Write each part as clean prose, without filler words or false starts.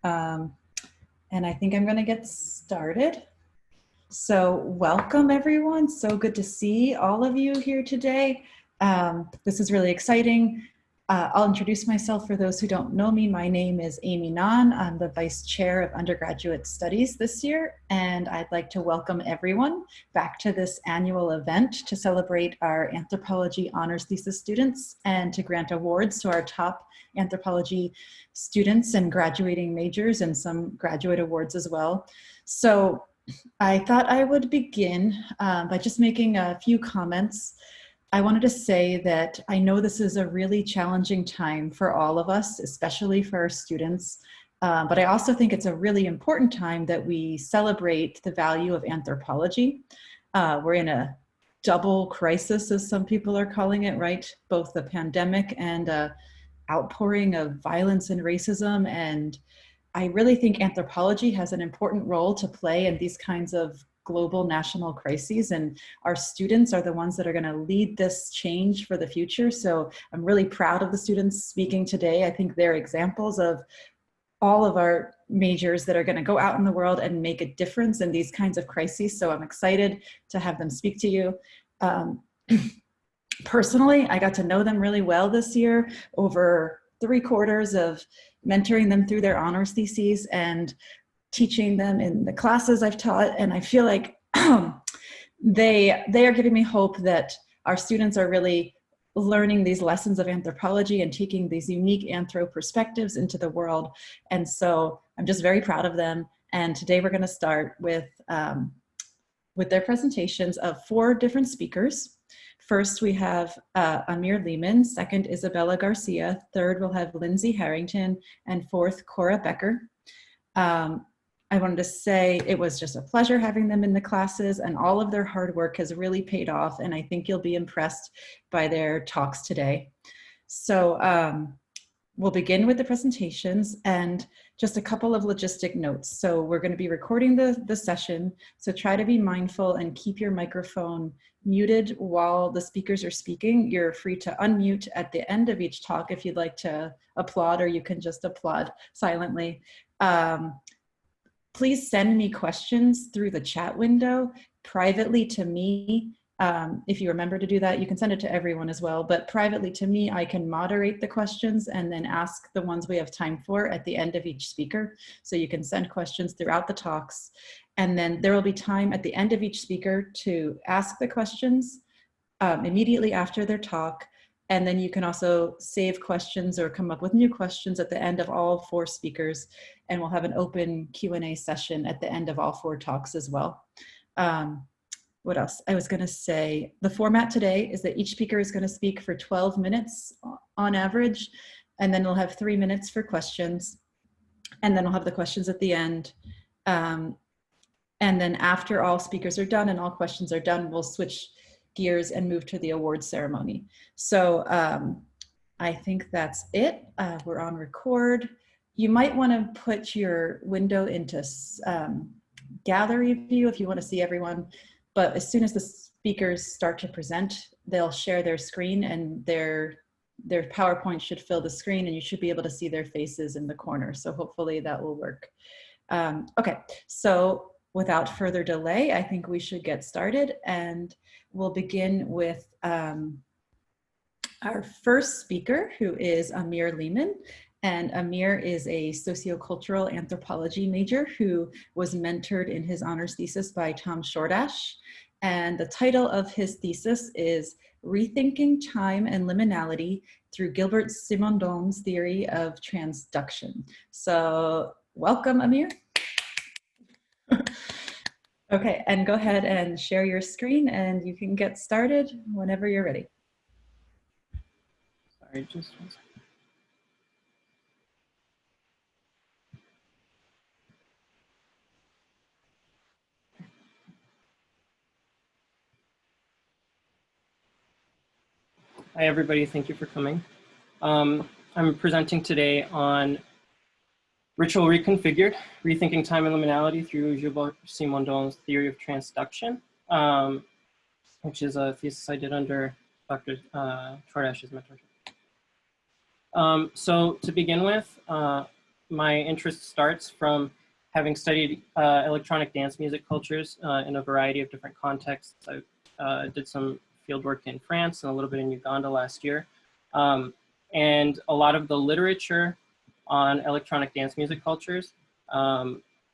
Um, and I think I'm going to get started. So welcome everyone. So good to see all of you here today. This is really exciting. I'll introduce myself for those who don't know me. My name is Amy Nan. I'm the Vice Chair of Undergraduate Studies this year, and I'd like to welcome everyone back to this annual event to celebrate our anthropology honors thesis students and to grant awards to our top anthropology students and graduating majors and some graduate awards as well. So I thought I would begin by just making a few comments. I wanted to say that I know this is a really challenging time for all of us, especially for our students, but I also think it's a really important time that we celebrate the value of anthropology. We're in a double crisis, as some people are calling it, right? Both the pandemic and outpouring of violence and racism, and I really think anthropology has an important role to play in these kinds of global national crises, and our students are the ones that are going to lead this change for the future. So I'm really proud of the students speaking today. I think they're examples of all of our majors that are going to go out in the world and make a difference in these kinds of crises. So I'm excited to have them speak to you. Personally, I got to know them really well this year, over 3/4 of mentoring them through their honors theses and teaching them in the classes I've taught. And I feel like they are giving me hope that our students are really learning these lessons of anthropology and taking these unique anthro perspectives into the world. And so I'm just very proud of them. And today we're going to start with their presentations of 4 different speakers. First, we have Amir Lehman. Second, Isabella Garcia. Third, we'll have Lindsay Harrington. And fourth, Cora Becker. I wanted to say it was just a pleasure having them in the classes, and all of their hard work has really paid off, and I think you'll be impressed by their talks today. So we'll begin with the presentations and just a couple of logistic notes. So we're going to be recording the session, so try to be mindful and keep your microphone muted while the speakers are speaking. You're free to unmute at the end of each talk if you'd like to applaud, or you can just applaud silently. Please send me questions through the chat window privately to me. If you remember to do that, you can send it to everyone as well, but privately to me, I can moderate the questions and then ask the ones we have time for at the end of each speaker. So you can send questions throughout the talks, and then there will be time at the end of each speaker to ask the questions immediately after their talk. And then you can also save questions or come up with new questions at the end of all 4 speakers. And we'll have an open Q&A session at the end of all 4 talks as well. What else? I was going to say the format today is that each speaker is going to speak for 12 minutes on average. And then we'll have 3 minutes for questions. And then we'll have the questions at the end. And then after all speakers are done and all questions are done, we'll switch gears and move to the award ceremony. So I think that's it. We're on record. You might want to put your window into gallery view if you want to see everyone. But as soon as the speakers start to present, they'll share their screen, and their PowerPoint should fill the screen, and you should be able to see their faces in the corner. So hopefully that will work. Okay, so without further delay, I think we should get started, and we'll begin with our first speaker, who is Amir Lehman. And Amir is a sociocultural anthropology major who was mentored in his honors thesis by Tom Shordash. And the title of his thesis is Rethinking Time and Liminality Through Gilbert Simondon's Theory of Transduction. So welcome, Amir. Okay, and go ahead and share your screen, and you can get started whenever you're ready. Sorry, just one second. Hi, everybody. Thank you for coming. I'm presenting today on Ritual Reconfigured, Rethinking Time and Liminality through Gilbert Simondon's Theory of Transduction, which is a thesis I did under Dr. Shordash's mentorship. So to begin with, my interest starts from having studied electronic dance music cultures in a variety of different contexts. I did some field work in France and a little bit in Uganda last year. And a lot of the literature on electronic dance music cultures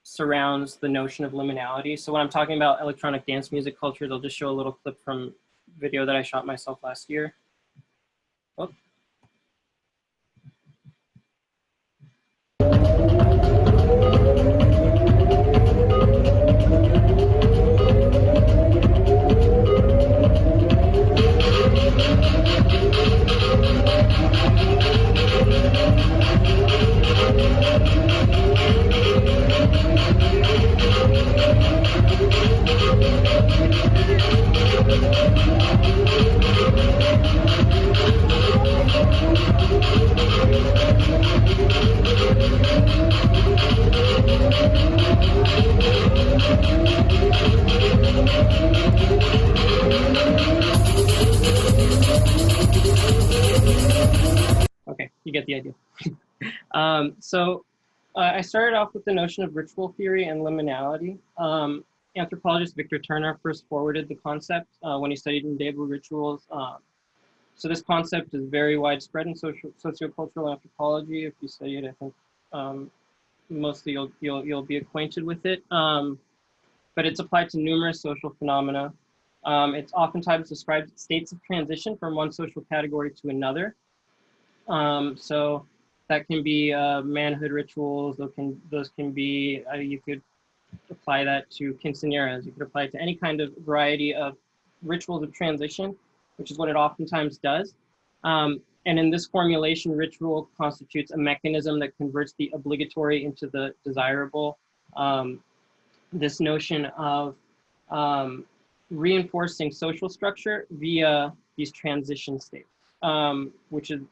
surrounds the notion of liminality. So when I'm talking about electronic dance music cultures, I'll just show a little clip from video that I shot myself last year. Oh. Okay, you get the idea. I started off with the notion of ritual theory and liminality. Anthropologist Victor Turner first forwarded the concept when he studied Ndebу rituals. So this concept is very widespread in sociocultural anthropology. If you study it, I think mostly you'll be acquainted with it. But it's applied to numerous social phenomena. It's oftentimes described states of transition from one social category to another. So that can be manhood rituals. Those can be, you could apply that to quinceañeras. You could apply it to any kind of variety of rituals of transition, which is what it oftentimes does. And in this formulation, ritual constitutes a mechanism that converts the obligatory into the desirable. This notion of reinforcing social structure via these transition states, which is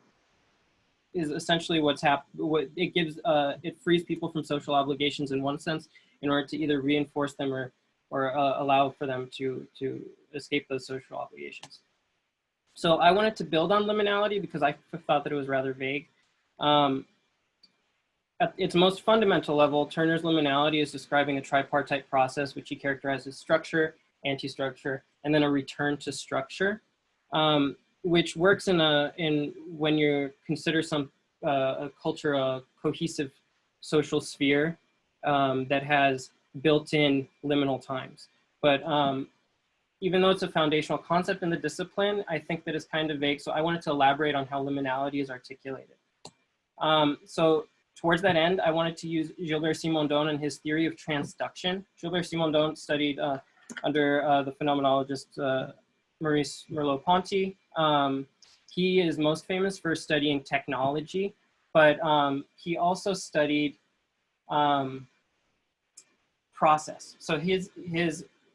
essentially what's happened. What it gives, it frees people from social obligations in one sense, in order to either reinforce them or allow for them to escape those social obligations. So I wanted to build on liminality because I thought that it was rather vague. At its most fundamental level, Turner's liminality is describing a tripartite process, which he characterizes structure, anti-structure, and then a return to structure, which works in when you consider a culture a cohesive social sphere that has built-in liminal times. But even though it's a foundational concept in the discipline, I think that it's kind of vague. So I wanted to elaborate on how liminality is articulated. So towards that end, I wanted to use Gilbert Simondon and his theory of transduction. Gilbert Simondon studied under the phenomenologist Maurice Merleau-Ponty. He is most famous for studying technology, but he also studied process. So his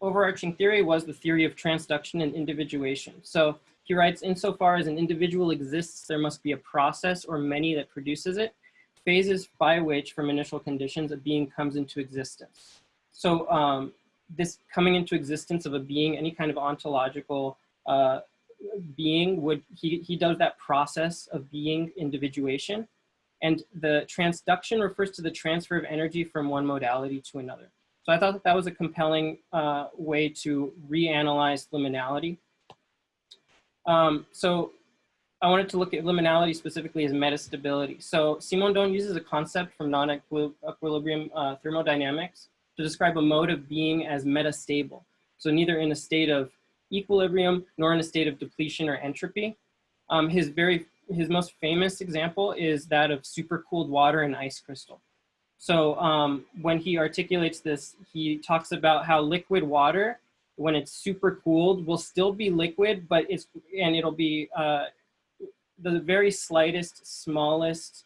overarching theory was the theory of transduction and individuation. So he writes, insofar as an individual exists, there must be a process or many that produces it, phases by which from initial conditions a being comes into existence. So this coming into existence of a being, any kind of ontological being, he does that process of being individuation. And the transduction refers to the transfer of energy from one modality to another. So I thought that that was a compelling way to reanalyze liminality. So I wanted to look at liminality specifically as metastability. So Simondon uses a concept from non-equilibrium thermodynamics to describe a mode of being as metastable. So neither in a state of equilibrium nor in a state of depletion or entropy. His most famous example is that of supercooled water and ice crystal. So when he articulates this, he talks about how liquid water, when it's supercooled, will still be liquid, but it'll be the very slightest, smallest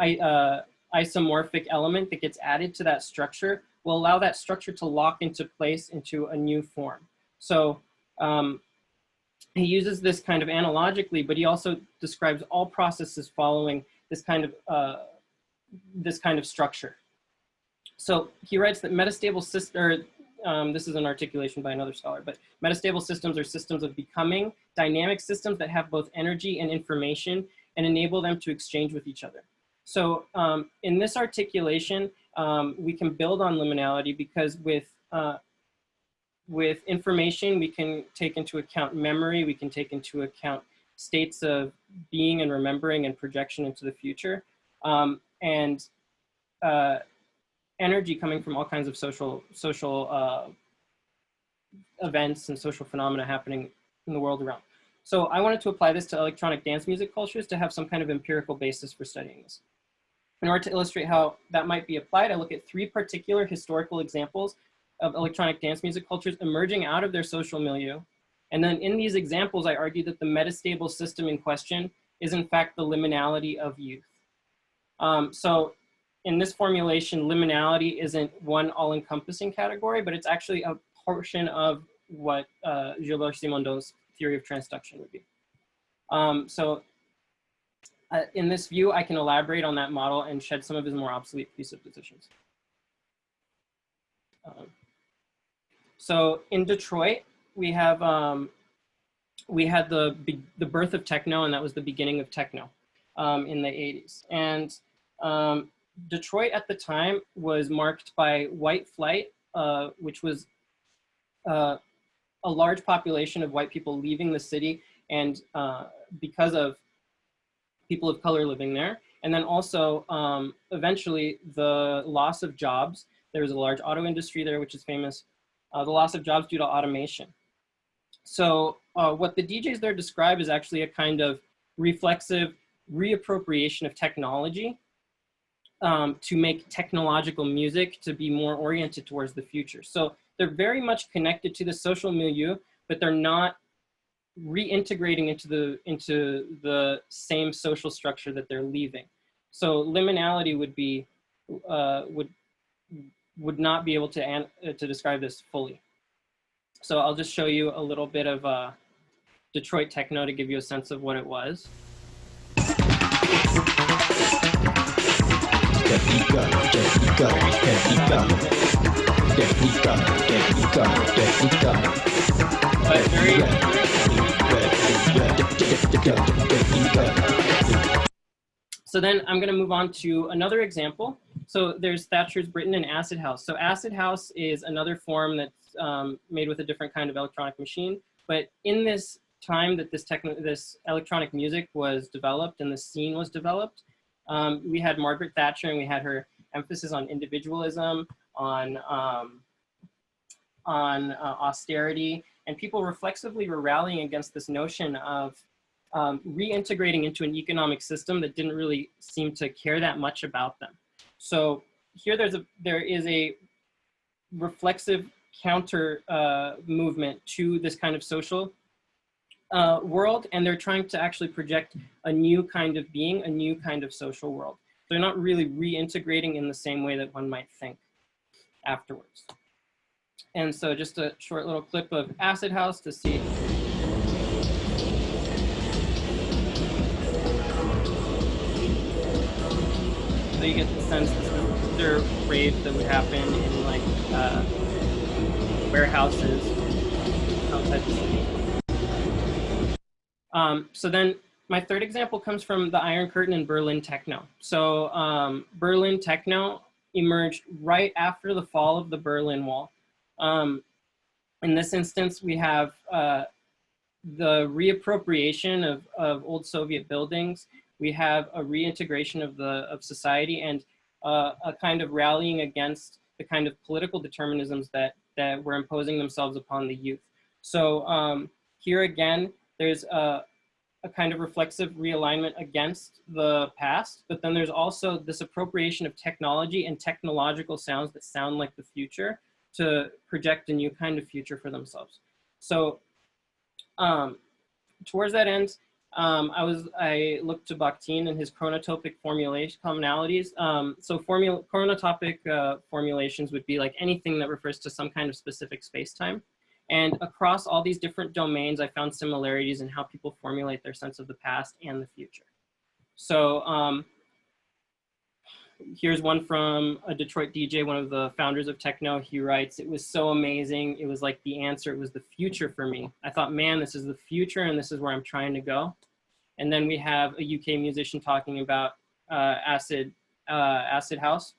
isomorphic element that gets added to that structure will allow that structure to lock into place into a new form. So he uses this kind of analogically, but he also describes all processes following this kind of structure. So he writes that metastable systems, this is an articulation by another scholar, but metastable systems are systems of becoming, dynamic systems that have both energy and information and enable them to exchange with each other. So in this articulation, we can build on liminality because with information, we can take into account memory, we can take into account states of being and remembering and projection into the future, and energy coming from all kinds of social events and social phenomena happening in the world around. So I wanted to apply this to electronic dance music cultures to have some kind of empirical basis for studying this. In order to illustrate how that might be applied, I look at 3 particular historical examples of electronic dance music cultures emerging out of their social milieu. And then in these examples, I argue that the metastable system in question is in fact the liminality of youth. So in this formulation, liminality isn't one all-encompassing category, but it's actually a portion of what Gilbert Simondon's theory of transduction would be. In this view, I can elaborate on that model and shed some of his more obsolete presuppositions. So in Detroit, we have we had the birth of techno, and that was the beginning of techno in the 80s. And Detroit at the time was marked by white flight, which was a large population of white people leaving the city, and because of people of color living there. And then also, eventually, the loss of jobs. There was a large auto industry there, which is famous. The loss of jobs due to automation. So what the DJs there describe is actually a kind of reflexive reappropriation of technology to make technological music to be more oriented towards the future. So they're very much connected to the social milieu, but they're not reintegrating into the same social structure that they're leaving. So liminality would be would not be able to describe this fully. So I'll just show you a little bit of Detroit techno to give you a sense of what it was. But so then I'm going to move on to another example. So there's Thatcher's Britain and Acid House. So Acid House is another form that's made with a different kind of electronic machine. But in this time that this electronic music was developed and the scene was developed, we had Margaret Thatcher, and we had her emphasis on individualism, on austerity, and people reflexively were rallying against this notion of reintegrating into an economic system that didn't really seem to care that much about them. So here there is a reflexive counter movement to this kind of social world, and they're trying to actually project a new kind of being, a new kind of social world. They're not really reintegrating in the same way that one might think afterwards. And so just a short little clip of Acid House to see. So you get the sense that there are raves that would happen in like warehouses outside the city. So then my third example comes from the Iron Curtain and Berlin techno. So Berlin techno emerged right after the fall of the Berlin Wall. In this instance, we have the reappropriation of old Soviet buildings. We have a reintegration of society, and a kind of rallying against the kind of political determinisms that were imposing themselves upon the youth. So here again, there's a kind of reflexive realignment against the past, but then there's also this appropriation of technology and technological sounds that sound like the future to project a new kind of future for themselves. So towards that end, I looked to Bakhtin and his chronotopic formulation commonalities. So chronotopic formulations would be like anything that refers to some kind of specific space-time. And across all these different domains, I found similarities in how people formulate their sense of the past and the future. So here's one from a Detroit DJ, one of the founders of techno. He writes, "It was so amazing. It was like the answer. It was the future for me. I thought, man, this is the future and this is where I'm trying to go." And then we have a UK musician talking about acid house,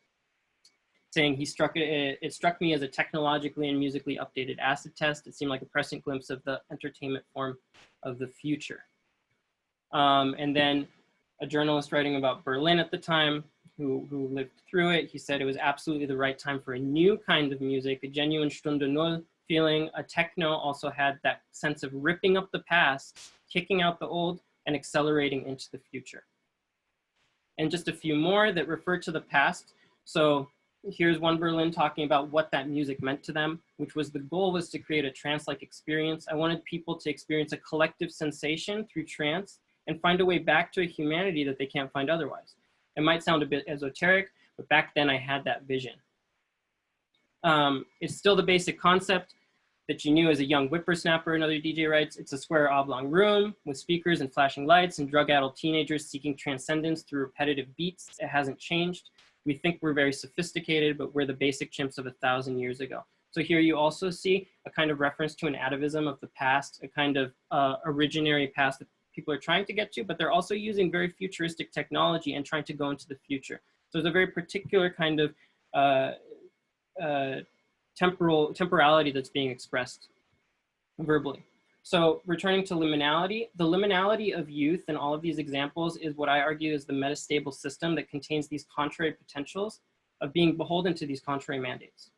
saying it struck me as a technologically and musically updated acid test. It seemed like a prescient glimpse of the entertainment form of the future. And then a journalist writing about Berlin at the time, who lived through it, he said it was absolutely the right time for a new kind of music, a genuine Stunde Null feeling. A techno also had that sense of ripping up the past, kicking out the old, and accelerating into the future. And just a few more that refer to the past. So here's one Berlin talking about what that music meant to them, which was the goal was to create a trance-like experience. I wanted people to experience a collective sensation through trance and find a way back to a humanity that they can't find otherwise. It might sound a bit esoteric, but back then I had that vision. It's still the basic concept that you knew as a young whippersnapper, another DJ writes. It's a square oblong room with speakers and flashing lights and drug-addled teenagers seeking transcendence through repetitive beats. It hasn't changed. We think we're very sophisticated, but we're the basic chimps of 1,000 years ago. So here you also see a kind of reference to an atavism of the past, a kind of originary past that people are trying to get to, but they're also using very futuristic technology and trying to go into the future. So there's a very particular kind of temporality that's being expressed verbally. So returning to liminality, the liminality of youth in all of these examples is what I argue is the metastable system that contains these contrary potentials of being beholden to these contrary mandates.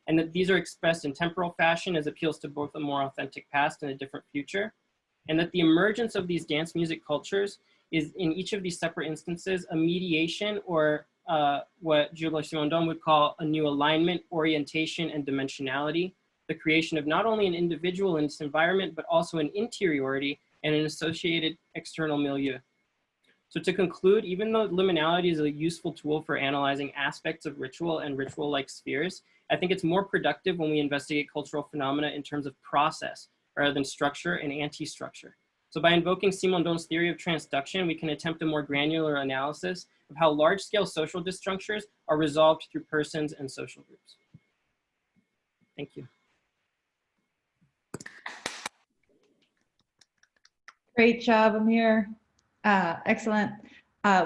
And that these are expressed in temporal fashion as appeals to both a more authentic past and a different future. And that the emergence of these dance music cultures is in each of these separate instances a mediation or what Gilles Simondon would call a new alignment, orientation, and dimensionality, the creation of not only an individual in its environment, but also an interiority and an associated external milieu. So to conclude, even though liminality is a useful tool for analyzing aspects of ritual and ritual-like spheres, I think it's more productive when we investigate cultural phenomena in terms of process rather than structure and anti-structure. So by invoking Simondon's theory of transduction, we can attempt a more granular analysis of how large-scale social disjunctures are resolved through persons and social groups. Thank you. Great job, Amir. Excellent.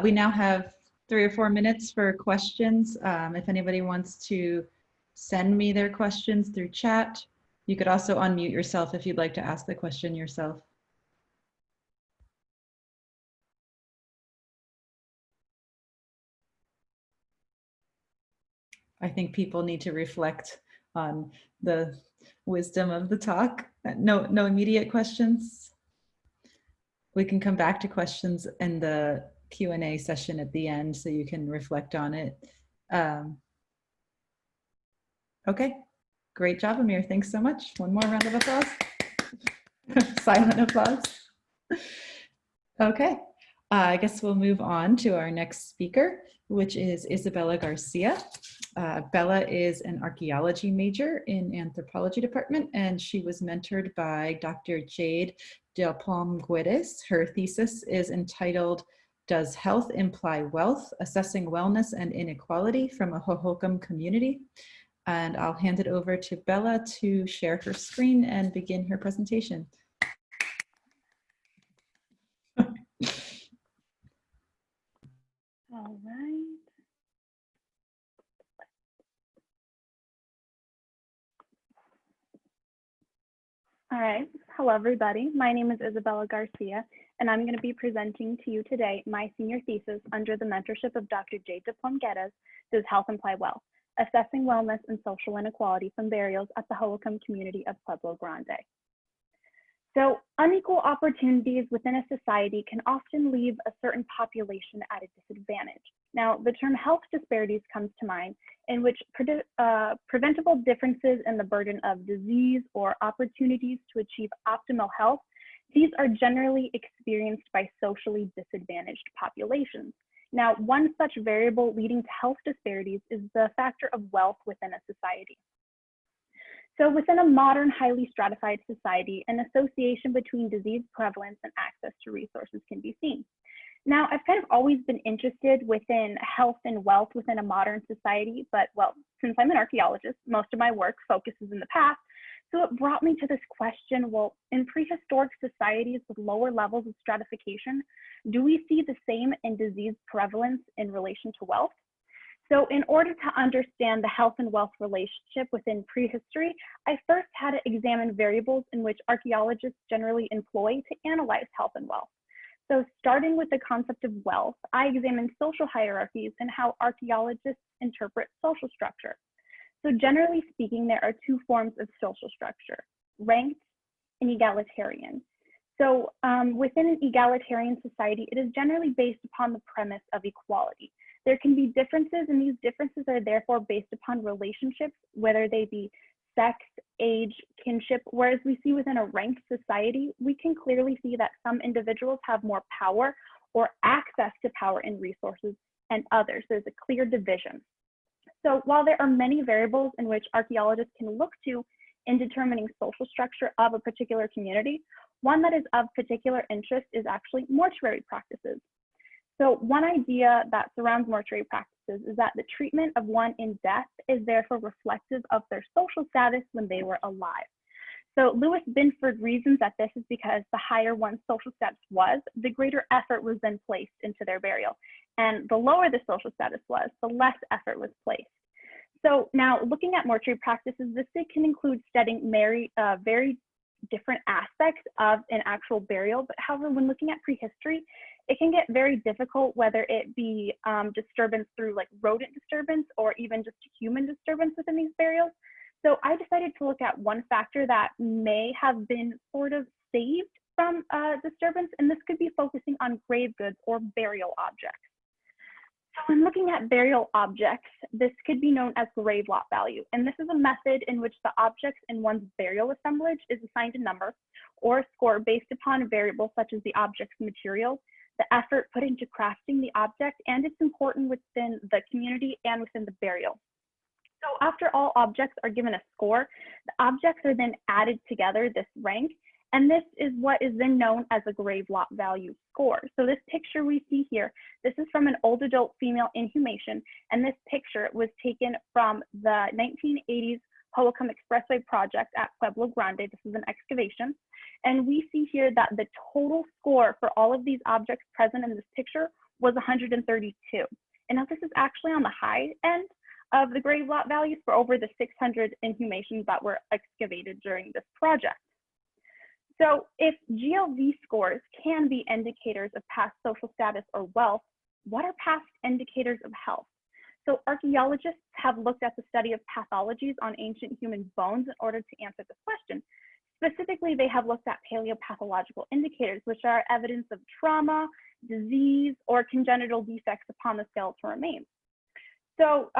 We now have 3 or 4 minutes for questions. If anybody wants to send me their questions through chat, you could also unmute yourself if you'd like to ask the question yourself. I think people need to reflect on the wisdom of the talk. No immediate questions. We can come back to questions in the Q&A session at the end so you can reflect on it. Okay, great job, Amir. Thanks so much. One more round of applause. Silent applause. Okay, I guess we'll move on to our next speaker, which is Isabella Garcia. Bella is an archaeology major in anthropology department, and she was mentored by Dr. Jade Del Palm Guedes. Her thesis is entitled, "Does Health Imply Wealth? Assessing Wellness and Inequality from a Hohokam Community." And I'll hand it over to Bella to share her screen and begin her presentation. All right. All right. Hello, everybody. My name is Isabella Garcia, and I'm going to be presenting to you today my senior thesis under the mentorship of Dr. Jade Diplom Geddes, Does Health Imply Wealth? Assessing Wellness and Social Inequality from Burials at the Hohokam Community of Pueblo Grande. So unequal opportunities within a society can often leave a certain population at a disadvantage. Now, the term health disparities comes to mind, in which preventable differences in the burden of disease or opportunities to achieve optimal health, these are generally experienced by socially disadvantaged populations. Now, one such variable leading to health disparities is the factor of wealth within a society. So within a modern, highly stratified society, an association between disease prevalence and access to resources can be seen. Now, I've kind of always been interested within health and wealth within a modern society, but well, since I'm an archaeologist, most of my work focuses in the past. So it brought me to this question, well, in prehistoric societies with lower levels of stratification, do we see the same in disease prevalence in relation to wealth? So in order to understand the health and wealth relationship within prehistory, I first had to examine variables in which archaeologists generally employ to analyze health and wealth. So starting with the concept of wealth, I examined social hierarchies and how archaeologists interpret social structure. So generally speaking, there are two forms of social structure, ranked and egalitarian. So within an egalitarian society, it is generally based upon the premise of equality. There can be differences, and these differences are therefore based upon relationships, whether they be sex, age, kinship, whereas we see within a ranked society, we can clearly see that some individuals have more power or access to power and resources and others. There's a clear division. So while there are many variables in which archaeologists can look to in determining social structure of a particular community, one that is of particular interest is actually mortuary practices. So one idea that surrounds mortuary practices is that the treatment of one in death is therefore reflective of their social status when they were alive. So Lewis Binford reasons that this is because the higher one's social status was, the greater effort was then placed into their burial. And the lower the social status was, the less effort was placed. So now looking at mortuary practices, this can include studying very different aspects of an actual burial, but however, when looking at prehistory, it can get very difficult, whether it be disturbance through like rodent disturbance or even just human disturbance within these burials. So I decided to look at one factor that may have been sort of saved from disturbance, and this could be focusing on grave goods or burial objects. So when looking at burial objects, this could be known as grave lot value. And this is a method in which the objects in one's burial assemblage is assigned a number or a score based upon variables such as the object's material, the effort put into crafting the object, and its importance within the community and within the burial. So after all objects are given a score, the objects are then added together, this rank, and this is what is then known as a grave lot value score. So this picture we see here, this is from an old adult female inhumation, and this picture was taken from the 1980s Hohokam Expressway project at Pueblo Grande. This is an excavation. And we see here that the total score for all of these objects present in this picture was 132. And now this is actually on the high end of the grave lot values for over the 600 inhumations that were excavated during this project. So if GLV scores can be indicators of past social status or wealth, what are past indicators of health? So archaeologists have looked at the study of pathologies on ancient human bones in order to answer this question. Specifically, they have looked at paleopathological indicators, which are evidence of trauma, disease, or congenital defects upon the skeletal remains. So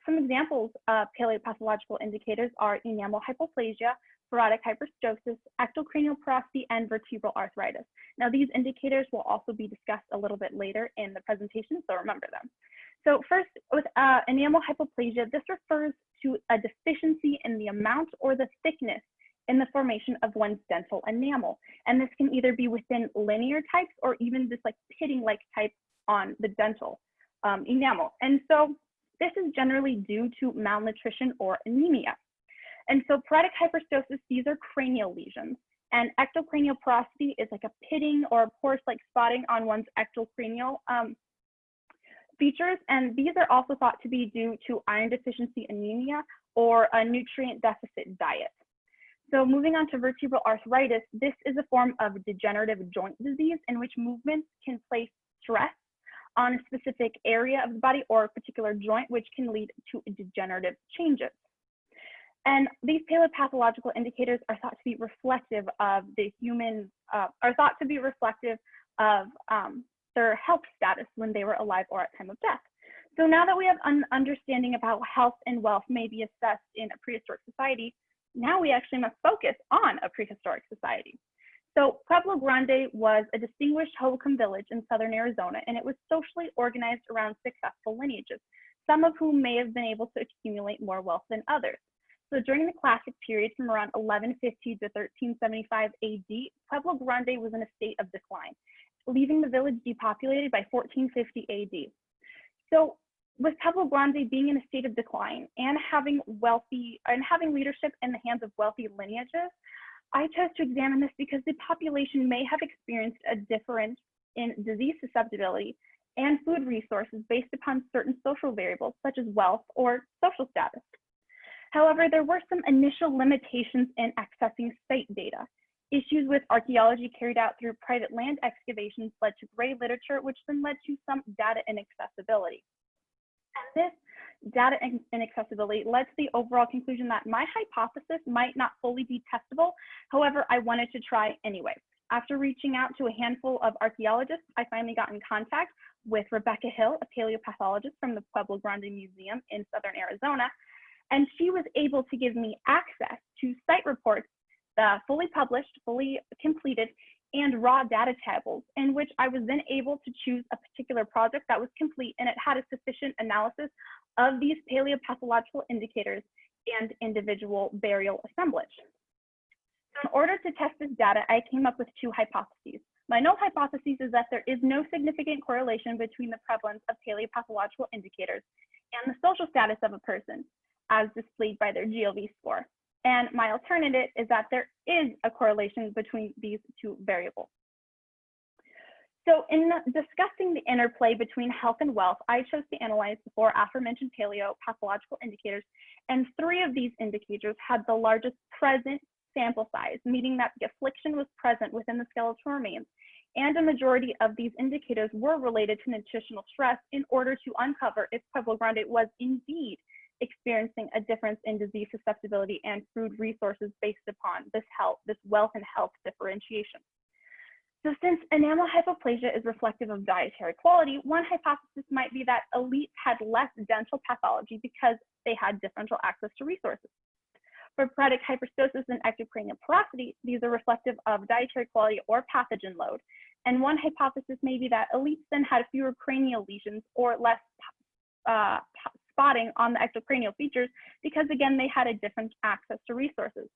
some examples of paleopathological indicators are enamel hypoplasia, parodic hyperostosis, ectocranial porosity, and vertebral arthritis. Now, these indicators will also be discussed a little bit later in the presentation, so remember them. So first, with enamel hypoplasia, this refers to a deficiency in the amount or the thickness in the formation of one's dental enamel. And this can either be within linear types or even this like pitting-like type on the dental enamel. And so this is generally due to malnutrition or anemia. And so parodic hyperostosis, these are cranial lesions. And ectocranial porosity is like a pitting or a porous-like spotting on one's ectocranial features. And these are also thought to be due to iron deficiency anemia or a nutrient deficit diet. So moving on to vertebral arthritis, this is a form of degenerative joint disease in which movements can place stress on a specific area of the body or a particular joint, which can lead to degenerative changes. And these paleopathological indicators are thought to be reflective of the human, their health status when they were alive or at time of death. So now that we have an understanding of how health and wealth may be assessed in a prehistoric society, now we actually must focus on a prehistoric society. So Pueblo Grande was a distinguished Hohokam village in southern Arizona, and it was socially organized around successful lineages, some of whom may have been able to accumulate more wealth than others. So during the Classic period from around 1150 to 1375 AD, Pueblo Grande was in a state of decline, leaving the village depopulated by 1450 AD. So with Pueblo Grande being in a state of decline and having leadership in the hands of wealthy lineages, I chose to examine this because the population may have experienced a difference in disease susceptibility and food resources based upon certain social variables such as wealth or social status. However, there were some initial limitations in accessing site data. Issues with archaeology carried out through private land excavations led to gray literature, which then led to some data inaccessibility. And this data inaccessibility led to the overall conclusion that my hypothesis might not fully be testable. However, I wanted to try anyway. After reaching out to a handful of archaeologists, I finally got in contact with Rebecca Hill, a paleopathologist from the Pueblo Grande Museum in Southern Arizona, and she was able to give me access to site reports, fully published, fully completed, and raw data tables, in which I was then able to choose a particular project that was complete and it had a sufficient analysis of these paleopathological indicators and individual burial assemblage. So in order to test this data, I came up with two hypotheses. My null hypothesis is that there is no significant correlation between the prevalence of paleopathological indicators and the social status of a person, as displayed by their GLV score. And my alternative is that there is a correlation between these two variables. So in discussing the interplay between health and wealth, I chose to analyze the four aforementioned paleopathological indicators, and three of these indicators had the largest present sample size, meaning that the affliction was present within the skeletal remains, and a majority of these indicators were related to nutritional stress in order to uncover if Pueblo Grande was indeed experiencing a difference in disease susceptibility and food resources based upon this wealth and health differentiation. So since enamel hypoplasia is reflective of dietary quality, one hypothesis might be that elites had less dental pathology because they had differential access to resources. For phoretic hyperostosis and ectocranial porosity, these are reflective of dietary quality or pathogen load. And one hypothesis may be that elites then had fewer cranial lesions or less spotting on the ectocranial features because, again, they had a different access to resources.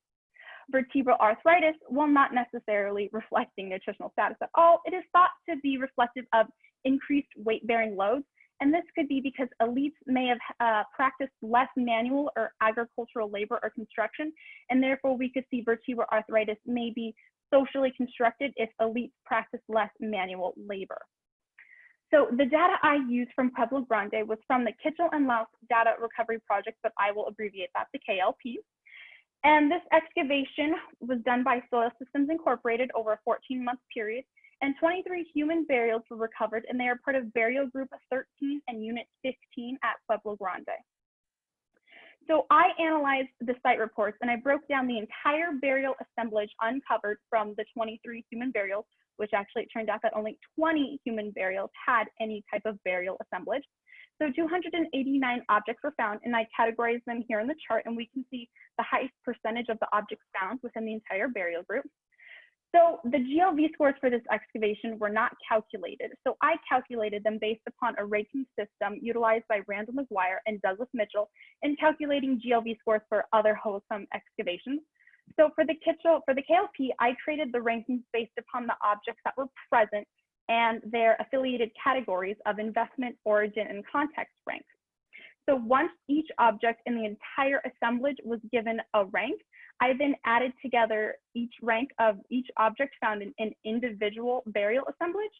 Vertebral arthritis, while not necessarily reflecting nutritional status at all, it is thought to be reflective of increased weight-bearing loads, and this could be because elites may have practiced less manual or agricultural labor or construction, and therefore we could see vertebral arthritis may be socially constructed if elites practice less manual labor. So the data I used from Pueblo Grande was from the Kitchell and Laus Data Recovery Project, but I will abbreviate that to KLP. And this excavation was done by Soil Systems Incorporated over a 14-month period, and 23 human burials were recovered, and they are part of Burial Group 13 and Unit 15 at Pueblo Grande. So I analyzed the site reports, and I broke down the entire burial assemblage uncovered from the 23 human burials, which actually it turned out that only 20 human burials had any type of burial assemblage. So 289 objects were found, and I categorized them here in the chart, and we can see the highest percentage of the objects found within the entire burial group. So the GLV scores for this excavation were not calculated. So I calculated them based upon a ranking system utilized by Randall McGuire and Douglas Mitchell in calculating GLV scores for other wholesome excavations. So for the KLP, I created the rankings based upon the objects that were present and their affiliated categories of investment, origin, and context ranks. So once each object in the entire assemblage was given a rank, I then added together each rank of each object found in an individual burial assemblage.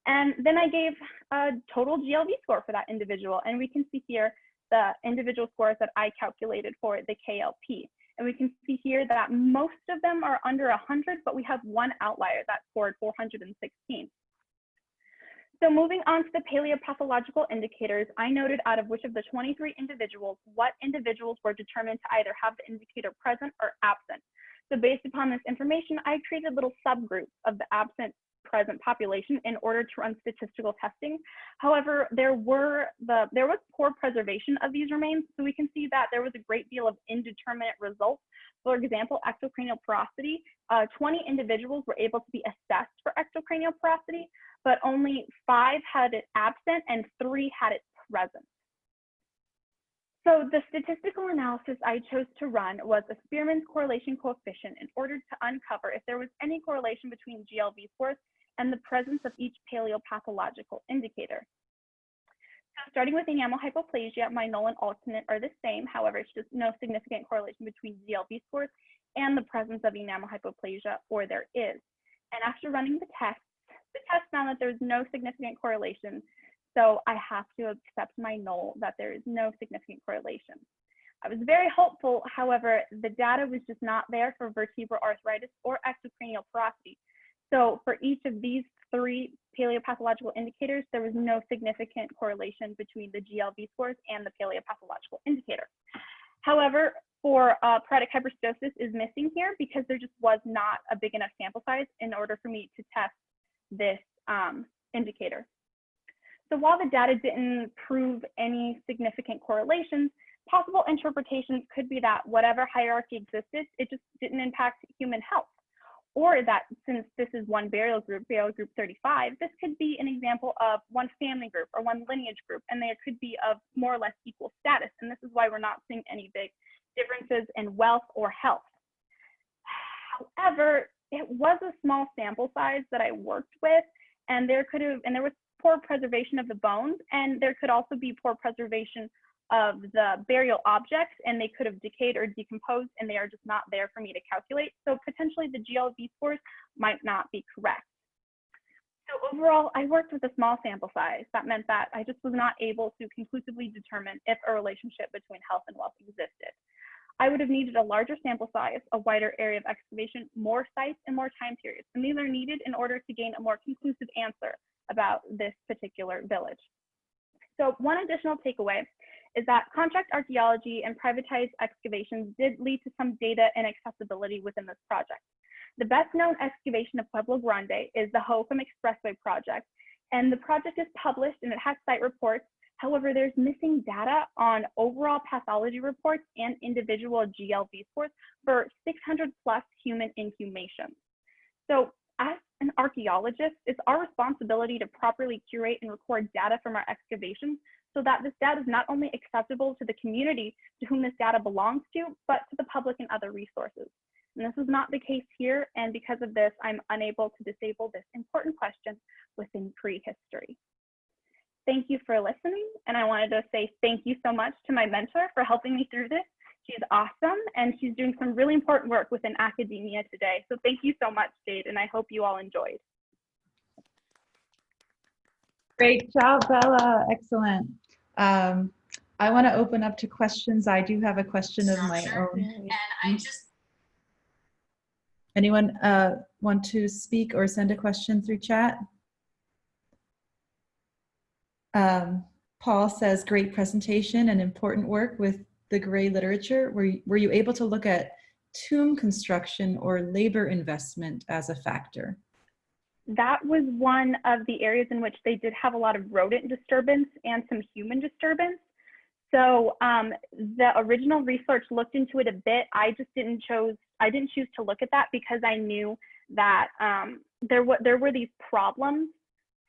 And then I gave a total GLV score for that individual. And we can see here the individual scores that I calculated for the KLP. And we can see here that most of them are under 100, but we have one outlier that scored 416. So moving on to the paleopathological indicators, I noted out of which of the 23 individuals, what individuals were determined to either have the indicator present or absent. So based upon this information, I created little subgroups of the absent present population in order to run statistical testing. However, there was poor preservation of these remains, so we can see that there was a great deal of indeterminate results. For example, ectocranial porosity, 20 individuals were able to be assessed for ectocranial porosity, but only 5 had it absent and 3 had it present. So the statistical analysis I chose to run was a Spearman's correlation coefficient in order to uncover if there was any correlation between GLV scores and the presence of each paleopathological indicator. So starting with enamel hypoplasia, my null and alternate are the same. However, it's just no significant correlation between GLV scores and the presence of enamel hypoplasia, or there is. And after running the test found that there's no significant correlation. So I have to accept my null that there is no significant correlation. I was very hopeful, however, the data was just not there for vertebral arthritis or extracranial porosity. So for each of these 3 paleopathological indicators, there was no significant correlation between the GLV scores and the paleopathological indicator. However, for paritic hyperostosis is missing here because there just was not a big enough sample size in order for me to test this indicator. So while the data didn't prove any significant correlations, possible interpretations could be that whatever hierarchy existed, it just didn't impact human health. Or that since this is one burial group 35, this could be an example of one family group or one lineage group, and they could be of more or less equal status. And this is why we're not seeing any big differences in wealth or health. However, it was a small sample size that I worked with, and there was poor preservation of the bones, and there could also be poor preservation of the burial objects, and they could have decayed or decomposed, and they are just not there for me to calculate. So potentially the GLV scores might not be correct. So overall, I worked with a small sample size. That meant that I just was not able to conclusively determine if a relationship between health and wealth existed. I would have needed a larger sample size, a wider area of excavation, more sites, and more time periods. And these are needed in order to gain a more conclusive answer about this particular village. So one additional takeaway is that contract archaeology and privatized excavations did lead to some data inaccessibility within this project. The best known excavation of Pueblo Grande is the Hokum Expressway project, and the project is published and it has site reports. However, there's missing data on overall pathology reports and individual GLV scores for 600 plus human inhumations. So as an archaeologist, it's our responsibility to properly curate and record data from our excavations so that this data is not only acceptable to the community to whom this data belongs to, but to the public and other resources. And this is not the case here, and because of this, I'm unable to disable this important question within prehistory. Thank you for listening, and I wanted to say thank you so much to my mentor for helping me through this. She's awesome, and she's doing some really important work within academia today. So thank you so much, Jade, and I hope you all enjoyed. Great job, Bella. Excellent. I want to open up to questions. I do have a question of my own. And I just Anyone want to speak or send a question through chat? Paul says, great presentation and important work with the Gray literature. Were you able to look at tomb construction or labor investment as a factor? That was one of the areas in which they did have a lot of rodent disturbance and some human disturbance. So the original research looked into it a bit. I didn't choose to look at that because I knew that there were these problems.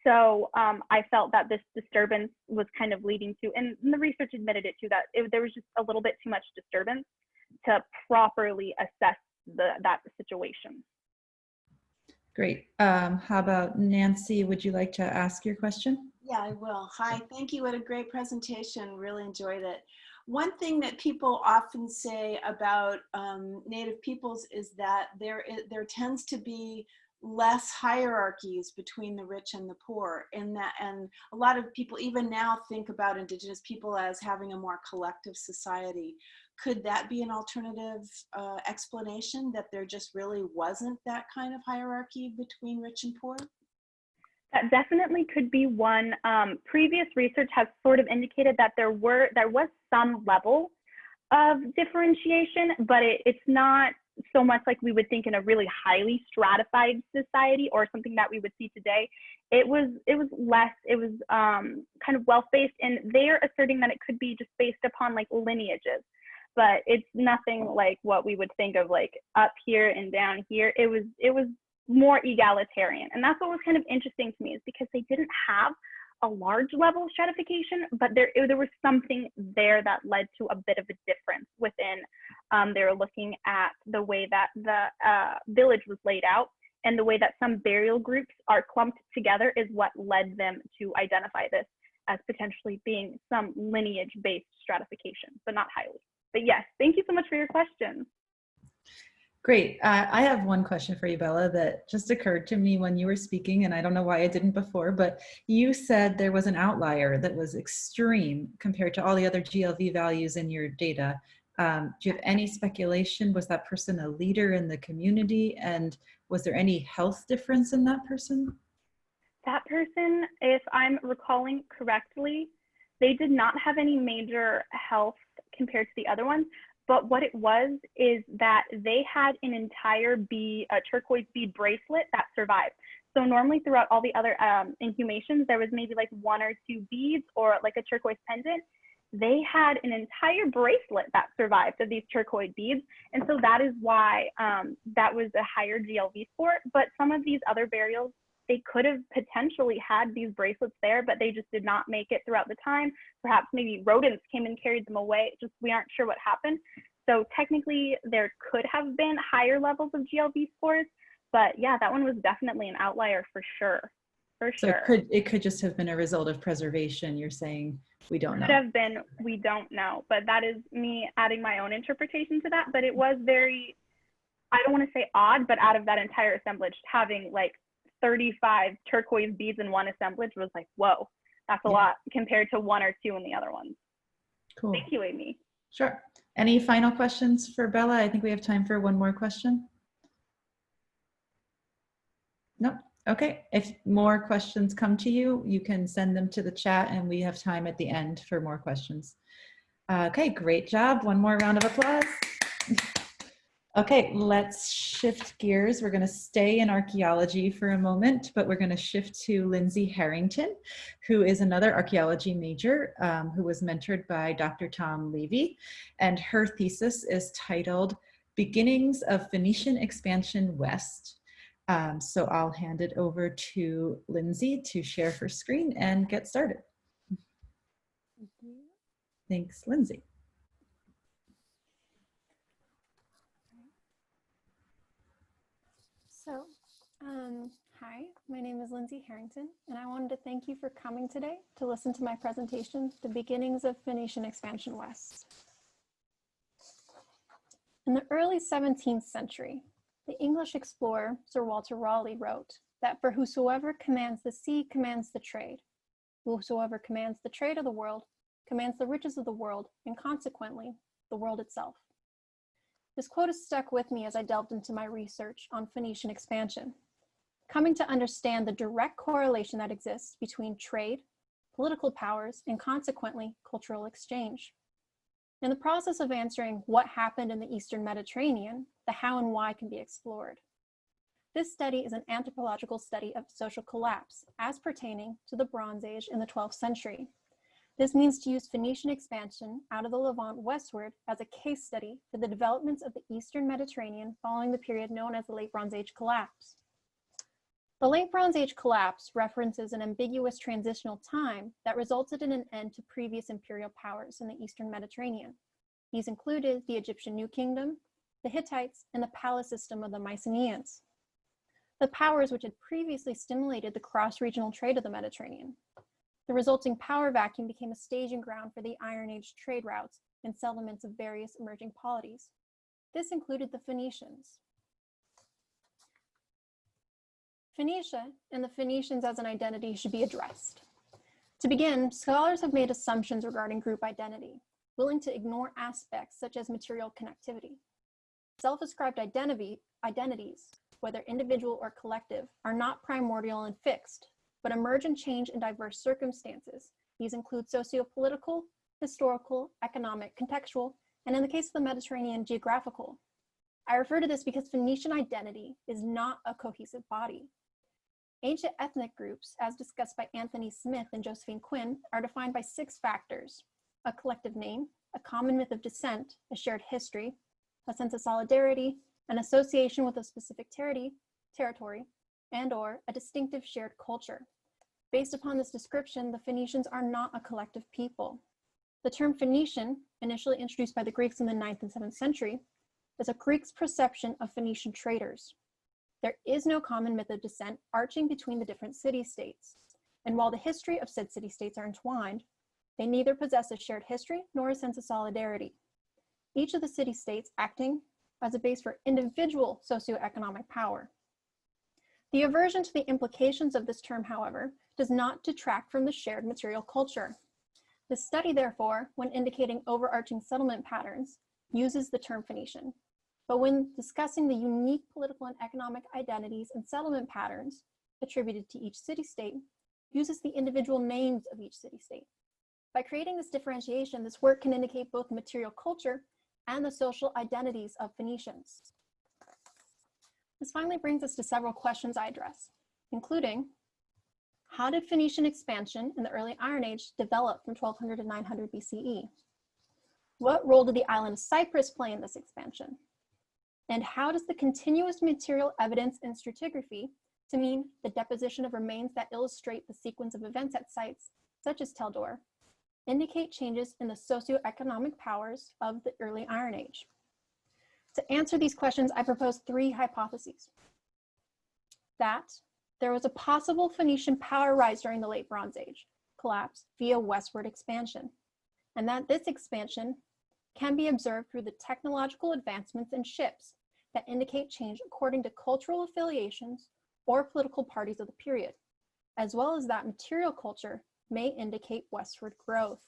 So I felt that this disturbance was kind of leading to, and the research admitted it too, that there was just a little bit too much disturbance to properly assess that situation. Great. How about Nancy? Would you like to ask your question? Yeah, I will. Hi, thank you. What a great presentation. Really enjoyed it. One thing that people often say about Native peoples is that there tends to be less hierarchies between the rich and the poor, and a lot of people even now think about Indigenous people as having a more collective society. Could that be an alternative explanation, that there just really wasn't that kind of hierarchy between rich and poor? That definitely could be one. Previous research has sort of indicated that there was some level of differentiation, but it's not so much like we would think in a really highly stratified society or something that we would see today. It was less, it was kind of wealth-based, and they're asserting that it could be just based upon like lineages, but it's nothing like what we would think of like up here and down here. It was more egalitarian, and that's what was kind of interesting to me, is because they didn't have a large level of stratification, but there was something there that led to a bit of a difference within. They were looking at the way that the village was laid out, and the way that some burial groups are clumped together is what led them to identify this as potentially being some lineage-based stratification, but not highly. But yes, thank you so much for your questions. Great. I have one question for you, Bella, that just occurred to me when you were speaking, and I don't know why I didn't before, but you said there was an outlier that was extreme compared to all the other GLV values in your data. Do you have any speculation? Was that person a leader in the community? And was there any health difference in that person? That person, if I'm recalling correctly, they did not have any major health compared to the other ones. But what it was is that they had an entire turquoise bead bracelet that survived. So normally throughout all the other inhumations, there was maybe like 1 or 2 beads or like a turquoise pendant. They had an entire bracelet that survived of these turquoise beads. And so that is why that was a higher GLV score. But some of these other burials, they could have potentially had these bracelets there, but they just did not make it throughout the time. Perhaps maybe rodents came and carried them away. Just, we aren't sure what happened. So technically there could have been higher levels of GLV scores, but yeah, that one was definitely an outlier for sure. For So sure. it could just have been a result of preservation. You're saying we don't know. Could have been, we don't know, but that is me adding my own interpretation to that. But it was very, I don't want to say odd, but out of that entire assemblage, having like 35 turquoise beads in one assemblage was like, whoa, that's a lot compared to 1 or 2 in the other ones. Cool. Thank you, Amy. Sure. Any final questions for Bella? I think we have time for one more question. No? Okay. If more questions come to you, you can send them to the chat and we have time at the end for more questions. Okay, great job. One more round of applause. Okay, let's shift gears. We're going to stay in archaeology for a moment, but we're going to shift to Lindsay Harrington, who is another archaeology major who was mentored by Dr. Tom Levy. And her thesis is titled Beginnings of Phoenician Expansion West. So I'll hand it over to Lindsay to share her screen and get started. Thanks, Lindsay. So, hi, my name is Lindsay Harrington, and I wanted to thank you for coming today to listen to my presentation, The Beginnings of Phoenician Expansion West. In the early 17th century, the English explorer Sir Walter Raleigh wrote that for whosoever commands the sea commands the trade. Whosoever commands the trade of the world commands the riches of the world, and consequently, the world itself. This quote has stuck with me as I delved into my research on Phoenician expansion, coming to understand the direct correlation that exists between trade, political powers, and consequently, cultural exchange. In the process of answering what happened in the Eastern Mediterranean, the how and why can be explored. This study is an anthropological study of social collapse as pertaining to the Bronze Age in the 12th century. This means to use Phoenician expansion out of the Levant westward as a case study for the developments of the Eastern Mediterranean following the period known as the Late Bronze Age collapse. The Late Bronze Age collapse references an ambiguous transitional time that resulted in an end to previous imperial powers in the Eastern Mediterranean. These included the Egyptian New Kingdom, the Hittites, and the palace system of the Mycenaeans, the powers which had previously stimulated the cross-regional trade of the Mediterranean. The resulting power vacuum became a staging ground for the Iron Age trade routes and settlements of various emerging polities. This included the Phoenicians. Phoenicia and the Phoenicians as an identity should be addressed. To begin, scholars have made assumptions regarding group identity, willing to ignore aspects such as material connectivity. Self-ascribed identities, whether individual or collective, are not primordial and fixed, but emerge and change in diverse circumstances. These include socio-political, historical, economic, contextual, and in the case of the Mediterranean, geographical. I refer to this because Phoenician identity is not a cohesive body. Ancient ethnic groups, as discussed by Anthony Smith and Josephine Quinn, are defined by 6 factors: a collective name, a common myth of descent, a shared history, a sense of solidarity, an association with a specific territory, and/or a distinctive shared culture. Based upon this description, the Phoenicians are not a collective people. The term Phoenician, initially introduced by the Greeks in the 9th and 7th century, is a Greek's perception of Phoenician traders. There is no common myth of descent arching between the different city-states. And while the history of said city-states are entwined, they neither possess a shared history nor a sense of solidarity. Each of the city-states acting as a base for individual socioeconomic power. The aversion to the implications of this term, however, does not detract from the shared material culture. The study, therefore, when indicating overarching settlement patterns, uses the term Phoenician. But when discussing the unique political and economic identities and settlement patterns attributed to each city-state, uses the individual names of each city-state. By creating this differentiation, this work can indicate both material culture and the social identities of Phoenicians. This finally brings us to several questions I address, including, how did Phoenician expansion in the early Iron Age develop from 1200 to 900 BCE? What role did the island of Cyprus play in this expansion? And how does the continuous material evidence in stratigraphy, to mean the deposition of remains that illustrate the sequence of events at sites such as Tel Dor, indicate changes in the socioeconomic powers of the early Iron Age? To answer these questions, I propose three hypotheses. That there was a possible Phoenician power rise during the late Bronze Age, collapse via westward expansion, and that this expansion can be observed through the technological advancements in ships that indicate change according to cultural affiliations or political parties of the period, as well as that material culture may indicate westward growth.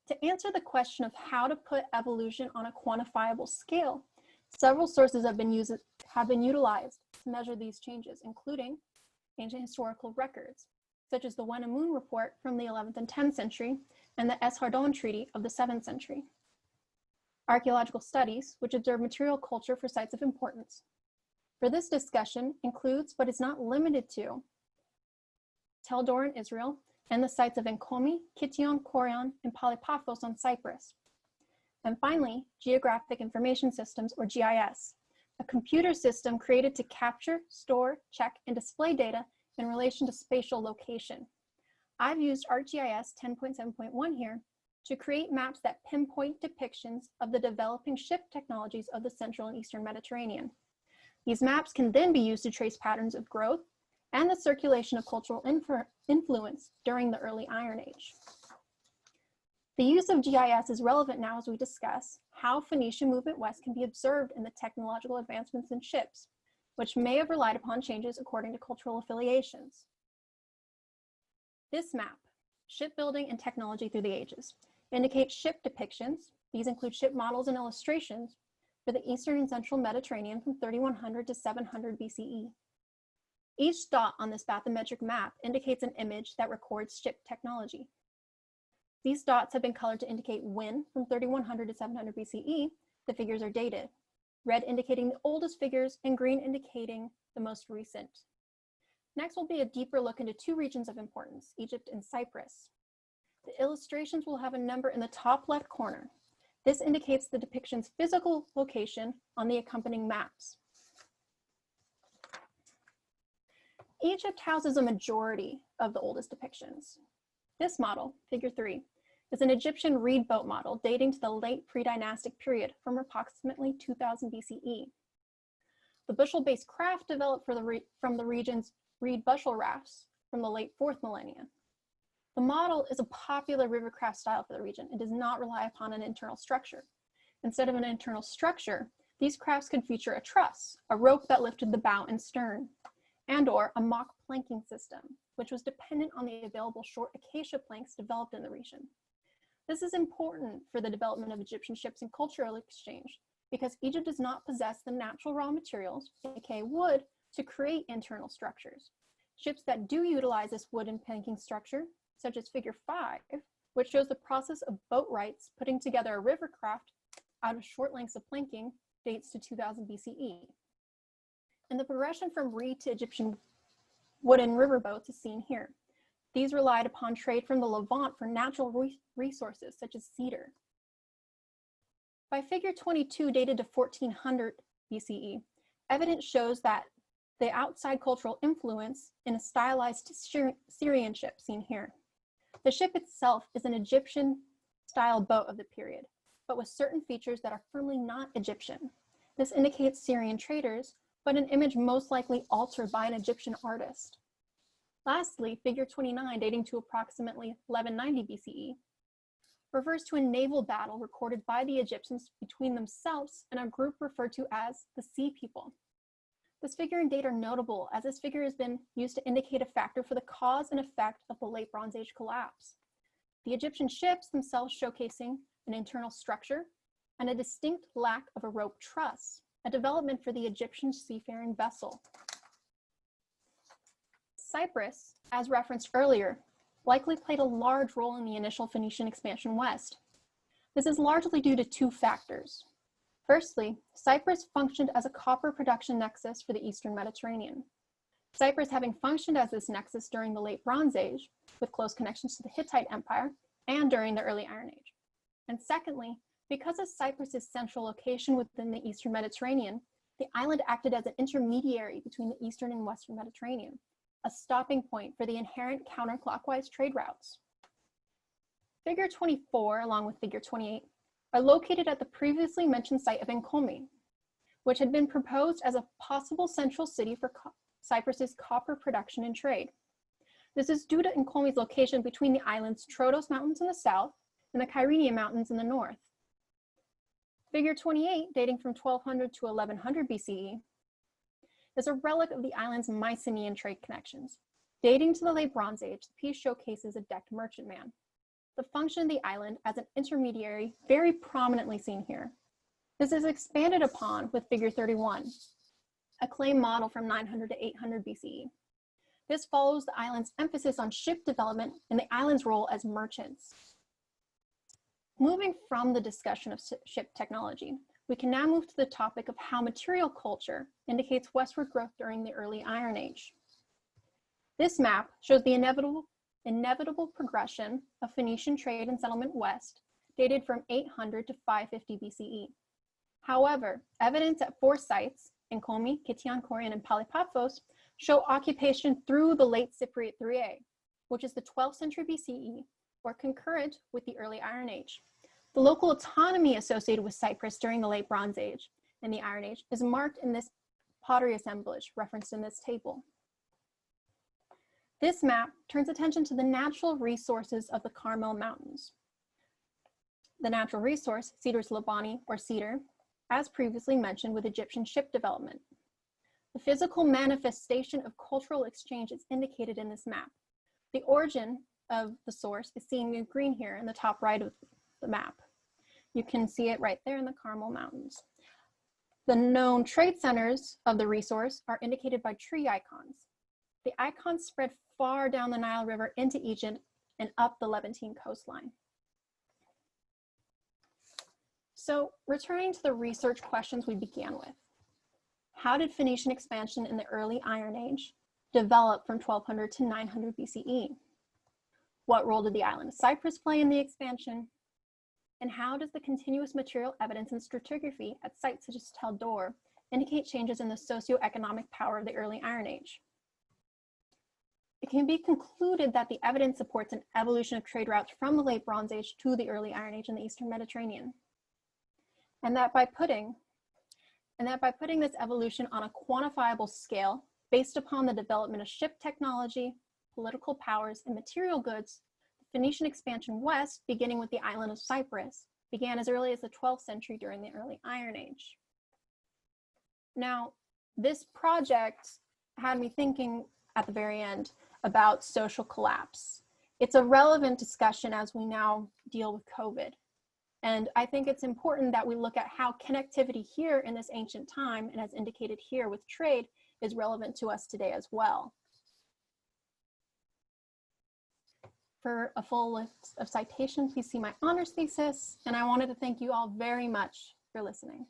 To answer the question of how to put evolution on a quantifiable scale, several sources have been utilized to measure these changes, including ancient historical records, such as the Wenamun report from the 11th and 10th century and the Esarhaddon Treaty of the 7th century. Archaeological studies, which observe material culture for sites of importance. For this discussion includes, but is not limited to, Tel Dor in Israel, and the sites of Enkomi, Kition, Korion, and Polypaphos on Cyprus. And finally, Geographic Information Systems, or GIS, a computer system created to capture, store, check, and display data in relation to spatial location. I've used ArcGIS 10.7.1 here to create maps that pinpoint depictions of the developing ship technologies of the Central and Eastern Mediterranean. These maps can then be used to trace patterns of growth and the circulation of cultural influence during the early Iron Age. The use of GIS is relevant now as we discuss how Phoenician movement west can be observed in the technological advancements in ships, which may have relied upon changes according to cultural affiliations. This map, Shipbuilding and Technology Through the Ages, indicates ship depictions. These include ship models and illustrations for the Eastern and Central Mediterranean from 3100 to 700 BCE. Each dot on this bathymetric map indicates an image that records ship technology. These dots have been colored to indicate when, from 3100 to 700 BCE, the figures are dated, red indicating the oldest figures and green indicating the most recent. Next will be a deeper look into two regions of importance, Egypt and Cyprus. The illustrations will have a number in the top left corner. This indicates the depiction's physical location on the accompanying maps. Egypt houses a majority of the oldest depictions. This model, figure 3, is an Egyptian reed boat model dating to the late pre-dynastic period from approximately 2000 BCE. The bushel-based craft developed from the region's reed bushel rafts from the late 4th millennia. The model is a popular rivercraft style for the region and does not rely upon an internal structure. Instead of an internal structure, these crafts could feature a truss, a rope that lifted the bow and stern, and/or a mock planking system, which was dependent on the available short acacia planks developed in the region. This is important for the development of Egyptian ships and cultural exchange because Egypt does not possess the natural raw materials, aka wood, to create internal structures. Ships that do utilize this wooden planking structure, such as figure 5, which shows the process of boatwrights putting together a rivercraft out of short lengths of planking, dates to 2000 BCE. And the progression from reed to Egyptian wooden riverboats is seen here. These relied upon trade from the Levant for natural resources such as cedar. By figure 22, dated to 1400 BCE, evidence shows that the outside cultural influence in a stylized Syrian ship seen here. The ship itself is an Egyptian-style boat of the period, but with certain features that are firmly not Egyptian. This indicates Syrian traders, but an image most likely altered by an Egyptian artist. Lastly, figure 29, dating to approximately 1190 BCE, refers to a naval battle recorded by the Egyptians between themselves and a group referred to as the Sea People. This figure and date are notable, as this figure has been used to indicate a factor for the cause and effect of the late Bronze Age collapse. The Egyptian ships themselves showcasing an internal structure and a distinct lack of a rope truss, a development for the Egyptian seafaring vessel. Cyprus, as referenced earlier, likely played a large role in the initial Phoenician expansion west. This is largely due to two factors. Firstly, Cyprus functioned as a copper production nexus for the Eastern Mediterranean. Cyprus having functioned as this nexus during the late Bronze Age, with close connections to the Hittite Empire, and during the early Iron Age. And secondly, because of Cyprus's central location within the Eastern Mediterranean, the island acted as an intermediary between the Eastern and Western Mediterranean, a stopping point for the inherent counterclockwise trade routes. Figure 24, along with figure 28, are located at the previously mentioned site of Nkomi, which had been proposed as a possible central city for Cyprus's copper production and trade. This is due to Nkomi's location between the island's Troodos Mountains in the south and the Kyrenia Mountains in the north. Figure 28, dating from 1200 to 1100 BCE, is a relic of the island's Mycenaean trade connections. Dating to the late Bronze Age, the piece showcases a decked merchantman. The function of the island as an intermediary very prominently seen here. This is expanded upon with figure 31, a clay model from 900 to 800 BCE. This follows the island's emphasis on ship development and the island's role as merchants. Moving from the discussion of ship technology, we can now move to the topic of how material culture indicates westward growth during the early Iron Age. This map shows the inevitable progression of Phoenician trade and settlement west, dated from 800 to 550 BCE. However, evidence at 4 sites, Nkomi, Kition, Korean, and Palypaphos, show occupation through the late Cypriot IIIA, which is the 12th century BCE, or concurrent with the early Iron Age. The local autonomy associated with Cyprus during the late Bronze Age and the Iron Age is marked in this pottery assemblage referenced in this table. This map turns attention to the natural resources of the Carmel Mountains. The natural resource, Cedrus libani, or cedar, as previously mentioned with Egyptian ship development. The physical manifestation of cultural exchange is indicated in this map. The origin of the source is seen in green here in the top right of the map. You can see it right there in the Carmel Mountains. The known trade centers of the resource are indicated by tree icons. The icons spread far down the Nile River into Egypt and up the Levantine coastline. So returning to the research questions we began with, how did Phoenician expansion in the early Iron Age develop from 1200 to 900 BCE? What role did the island of Cyprus play in the expansion? And how does the continuous material evidence and stratigraphy at sites such as Tel Dor indicate changes in the socioeconomic power of the early Iron Age? It can be concluded that the evidence supports an evolution of trade routes from the late Bronze Age to the early Iron Age in the Eastern Mediterranean. And that by putting this evolution on a quantifiable scale based upon the development of ship technology, political powers, and material goods, the Phoenician expansion west, beginning with the island of Cyprus, began as early as the 12th century during the early Iron Age. Now, this project had me thinking at the very end about social collapse. It's a relevant discussion as we now deal with COVID. And I think it's important that we look at how connectivity here in this ancient time, and as indicated here with trade, is relevant to us today as well. For a full list of citations, please see my honors thesis, and I wanted to thank you all very much for listening.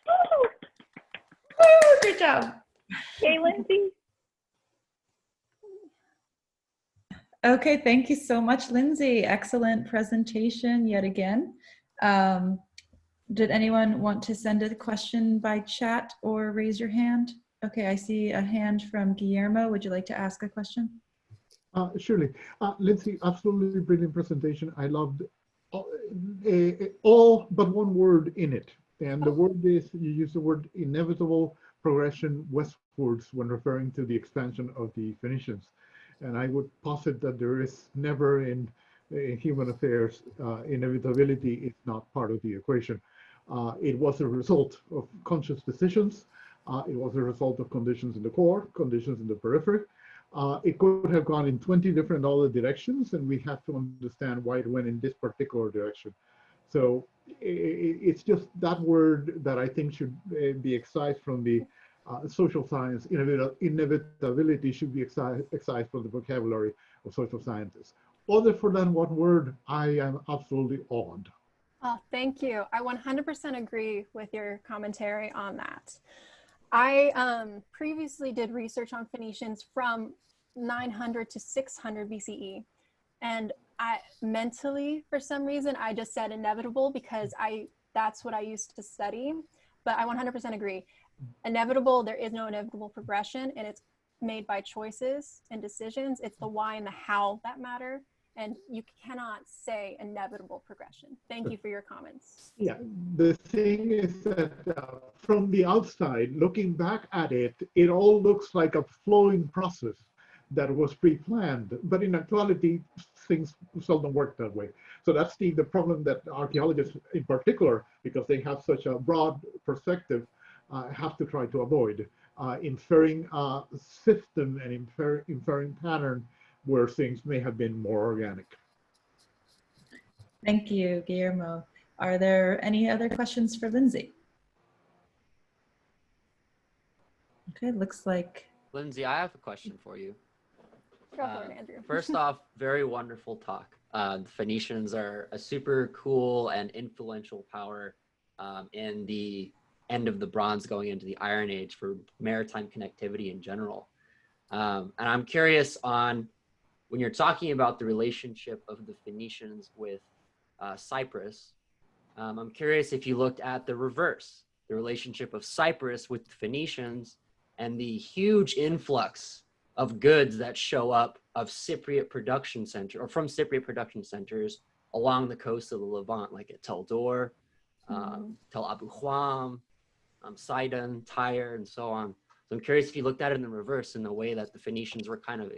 Woo! Woo! Good job. Yay, Lindsay. Okay, thank you so much, Lindsay. Excellent presentation yet again. Did anyone want to send a question by chat or raise your hand? Okay, I see a hand from Guillermo. Would you like to ask a question? Surely. Lindsay, absolutely brilliant presentation. I loved all but one word in it. And the word is, you use the word inevitable progression westwards when referring to the expansion of the Phoenicians. And I would posit that there is never in human affairs, inevitability is not part of the equation. It was a result of conscious decisions. It was a result of conditions in the core, conditions in the periphery. It could have gone in 20 different other directions, and we have to understand why it went in this particular direction. So it's just that word that I think should be excised from the social science. Inevitability should be excised from the vocabulary of social scientists. Other than one word, I am absolutely awed. Oh, thank you. I 100% agree with your commentary on that. I previously did research on Phoenicians from 900 to 600 BCE. And I mentally, for some reason, I just said inevitable because that's what I used to study. But I 100% agree. Inevitable, there is no inevitable progression, and it's made by choices and decisions. It's the why and the how that matter. And you cannot say inevitable progression. Thank you for your comments. Yeah, the thing is that from the outside, looking back at it, it all looks like a flowing process that was pre-planned. But in actuality, things seldom work that way. So that's the problem that archaeologists in particular, because they have such a broad perspective, have to try to avoid. Inferring system and inferring pattern where things may have been more organic. Thank you, Guillermo. Are there any other questions for Lindsay? Okay, looks like. Lindsay, I have a question for you. Go for it, Andrew. First off, very wonderful talk. The Phoenicians are a super cool and influential power in the end of the Bronze going into the Iron Age for maritime connectivity in general. And I'm curious on, when you're talking about the relationship of the Phoenicians with Cyprus, I'm curious if you looked at the reverse, the relationship of Cyprus with the Phoenicians and the huge influx of goods that show up of Cypriot production center, or from Cypriot production centers along the coast of the Levant, like at Tel Dor, Tel Abu Hwam, Sidon, Tyre, and so on. So I'm curious if you looked at it in the reverse, in the way that the Phoenicians were kind of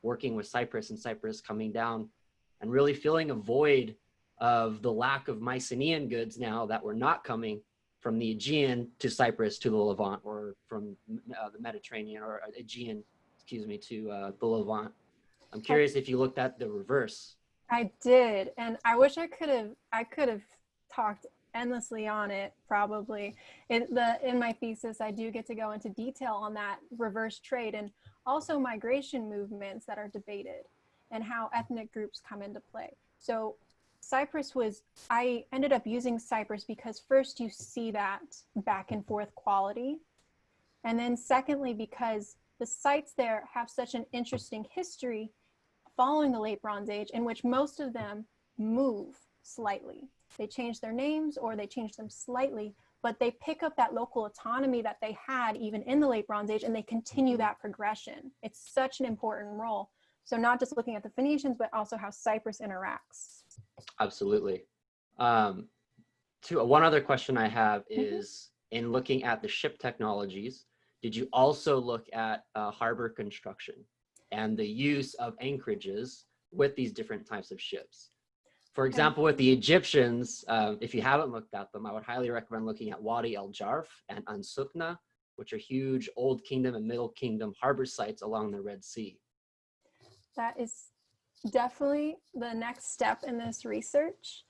working with Cyprus, and Cyprus coming down and really filling a void of the lack of Mycenaean goods now that were not coming from the Aegean to Cyprus to the Levant, or from the Mediterranean or Aegean, excuse me, to the Levant. I'm curious if you looked at the reverse. I did, and I wish I could have talked endlessly on it. Probably in my thesis, I do get to go into detail on that reverse trade and also migration movements that are debated and how ethnic groups come into play. So Cyprus I ended up using Cyprus because first you see that back and forth quality, and then secondly because the sites there have such an interesting history following the late Bronze Age, in which most of them move slightly. They change their names or they change them slightly, but they pick up that local autonomy that they had even in the late Bronze Age, and they continue that progression. It's such an important role. So not just looking at the Phoenicians, but also how Cyprus interacts. Absolutely. One other question I have is, in looking at the ship technologies, did you also look at harbor construction and the use of anchorages with these different types of ships? For example, with the Egyptians, if you haven't looked at them, I would highly recommend looking at Wadi El Jarf and Ansukna, which are huge Old Kingdom and Middle Kingdom harbor sites along the Red Sea. That is definitely the next step in this research.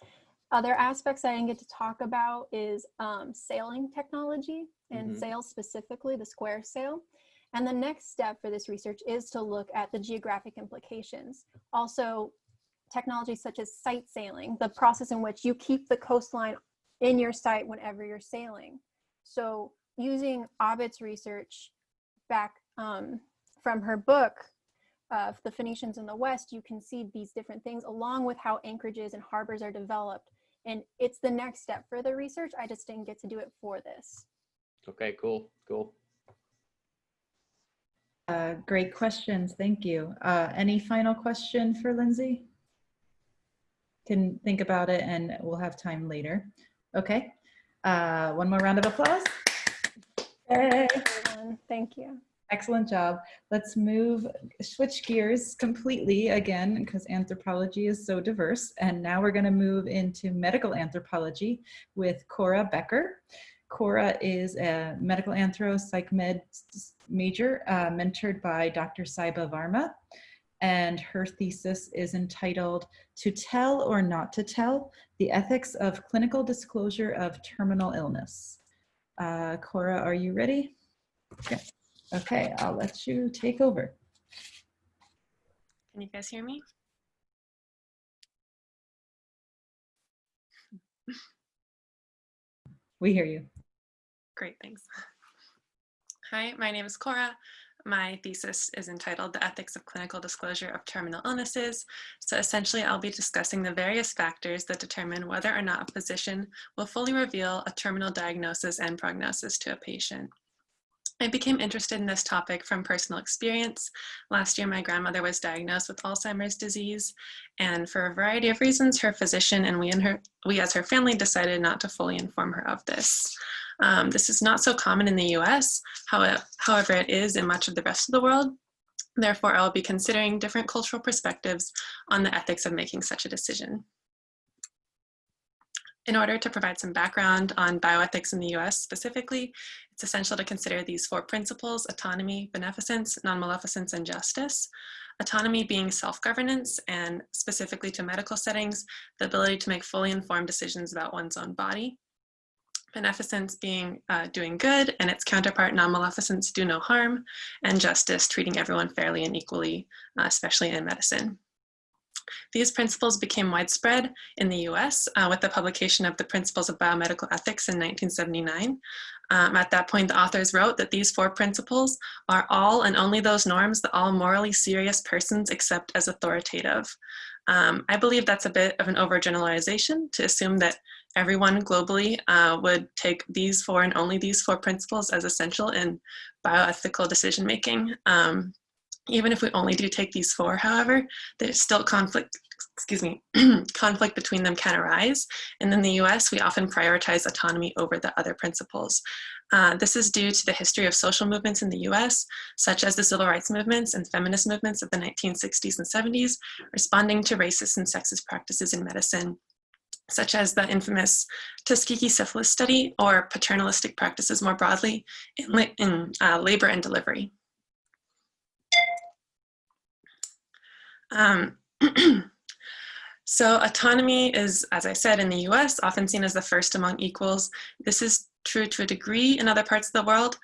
Other aspects I didn't get to talk about is sailing technology and sails, specifically the square sail. And the next step for this research is to look at the geographic implications. Also, technologies such as sight sailing, the process in which you keep the coastline in your sight whenever you're sailing. So using Ovid's research back from her book, The Phoenicians in the West, you can see these different things along with how anchorages and harbors are developed. And it's the next step for the research. I just didn't get to do it for this. Okay, cool. Great questions, thank you. Any final question for Lindsay? Can think about it and we'll have time later. Okay, one more round of applause. Yay. Everyone, thank you. Excellent job. Let's switch gears completely again, because anthropology is so diverse. And now we're going to move into medical anthropology with Cora Becker. Cora is a medical anthro psych med major, mentored by Dr. Saiba Varma. And her thesis is entitled "To Tell or Not to Tell, the Ethics of Clinical Disclosure of Terminal Illness." Cora, are you ready? Okay. Okay, I'll let you take over. Can you guys hear me? We hear you. Great, thanks. Hi, my name is Cora. My thesis is entitled "The Ethics of Clinical Disclosure of Terminal Illnesses." So essentially, I'll be discussing the various factors that determine whether or not a physician will fully reveal a terminal diagnosis and prognosis to a patient. I became interested in this topic from personal experience. Last year, my grandmother was diagnosed with Alzheimer's disease, and for a variety of reasons, her physician and we as her family decided not to fully inform her of this. This is not so common in the US, however, it is in much of the rest of the world. Therefore, I'll be considering different cultural perspectives on the ethics of making such a decision. In order to provide some background on bioethics in the US specifically, it's essential to consider these 4 principles: autonomy, beneficence, non-maleficence, and justice. Autonomy being self-governance, and specifically to medical settings, the ability to make fully informed decisions about one's own body. Beneficence being doing good, and its counterpart, non-maleficence, do no harm, and justice, treating everyone fairly and equally, especially in medicine. These principles became widespread in the US with the publication of the Principles of Biomedical Ethics in 1979. At that point, the authors wrote that these 4 principles are all and only those norms that all morally serious persons accept as authoritative. I believe that's a bit of an overgeneralization to assume that everyone globally would take these 4 and only these 4 principles as essential in bioethical decision-making. Even if we only do take these 4, however, there's still conflict between them can arise. And in the US, we often prioritize autonomy over the other principles. This is due to the history of social movements in the US, such as the civil rights movements and feminist movements of the 1960s and 70s, responding to racist and sexist practices in medicine, such as the infamous Tuskegee syphilis study, or paternalistic practices more broadly in labor and delivery. So autonomy is, as I said, in the US, often seen as the first among equals. This is true to a degree in other parts of the world.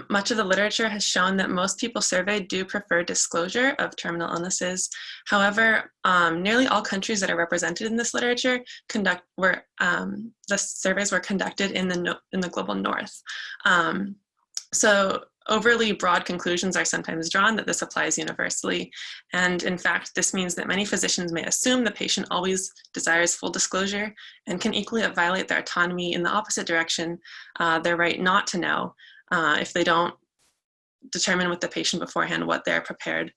Much of the literature has shown that most people surveyed do prefer disclosure of terminal illnesses. However, nearly all countries that are represented in this literature the surveys were conducted in the global north. So overly broad conclusions are sometimes drawn that this applies universally. And in fact, this means that many physicians may assume the patient always desires full disclosure and can equally violate their autonomy in the opposite direction, their right not to know, if they don't determine with the patient beforehand what they're prepared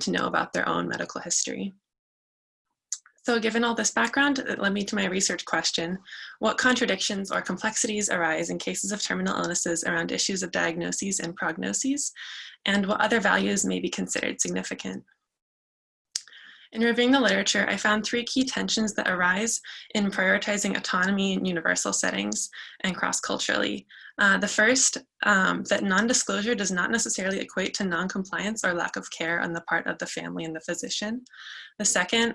to know about their own medical history. So given all this background, it led me to my research question: what contradictions or complexities arise in cases of terminal illnesses around issues of diagnoses and prognoses, and what other values may be considered significant? In reviewing the literature, I found 3 key tensions that arise in prioritizing autonomy in universal settings and cross-culturally. The first, that non-disclosure does not necessarily equate to non-compliance or lack of care on the part of the family and the physician. The second,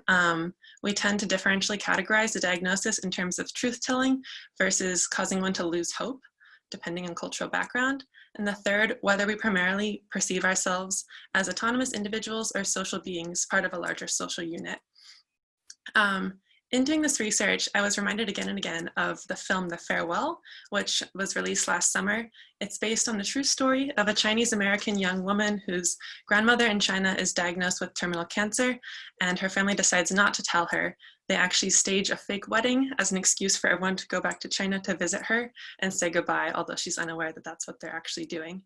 we tend to differentially categorize the diagnosis in terms of truth-telling versus causing one to lose hope, depending on cultural background. And the third, whether we primarily perceive ourselves as autonomous individuals or social beings, part of a larger social unit. In doing this research, I was reminded again and again of the film The Farewell, which was released last summer. It's based on the true story of a Chinese-American young woman whose grandmother in China is diagnosed with terminal cancer, and her family decides not to tell her. They actually stage a fake wedding as an excuse for everyone to go back to China to visit her and say goodbye, although she's unaware that that's what they're actually doing.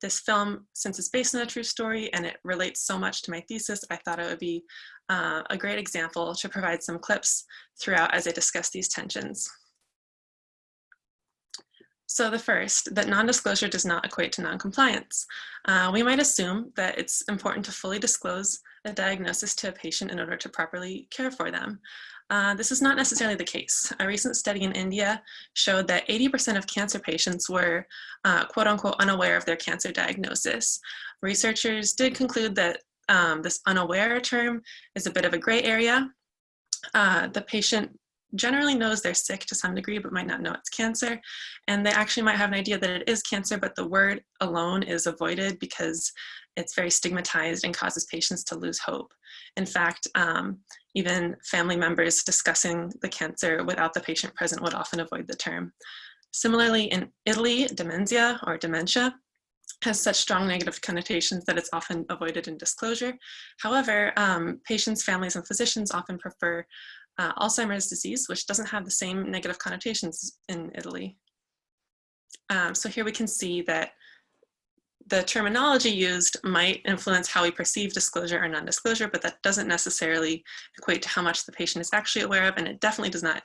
This film, since it's based on a true story and it relates so much to my thesis, I thought it would be a great example to provide some clips throughout as I discuss these tensions. So the first, that non-disclosure does not equate to non-compliance. We might assume that it's important to fully disclose a diagnosis to a patient in order to properly care for them. This is not necessarily the case. A recent study in India showed that 80% of cancer patients were quote unquote unaware of their cancer diagnosis. Researchers did conclude that this unaware term is a bit of a gray area. The patient generally knows they're sick to some degree, but might not know it's cancer. And they actually might have an idea that it is cancer, but the word alone is avoided because it's very stigmatized and causes patients to lose hope. In fact, even family members discussing the cancer without the patient present would often avoid the term. Similarly, in Italy, dementia or dementia has such strong negative connotations that it's often avoided in disclosure. However, patients, families, and physicians often prefer Alzheimer's disease, which doesn't have the same negative connotations in Italy. So here we can see that the terminology used might influence how we perceive disclosure or non-disclosure, but that doesn't necessarily equate to how much the patient is actually aware of, and it definitely does not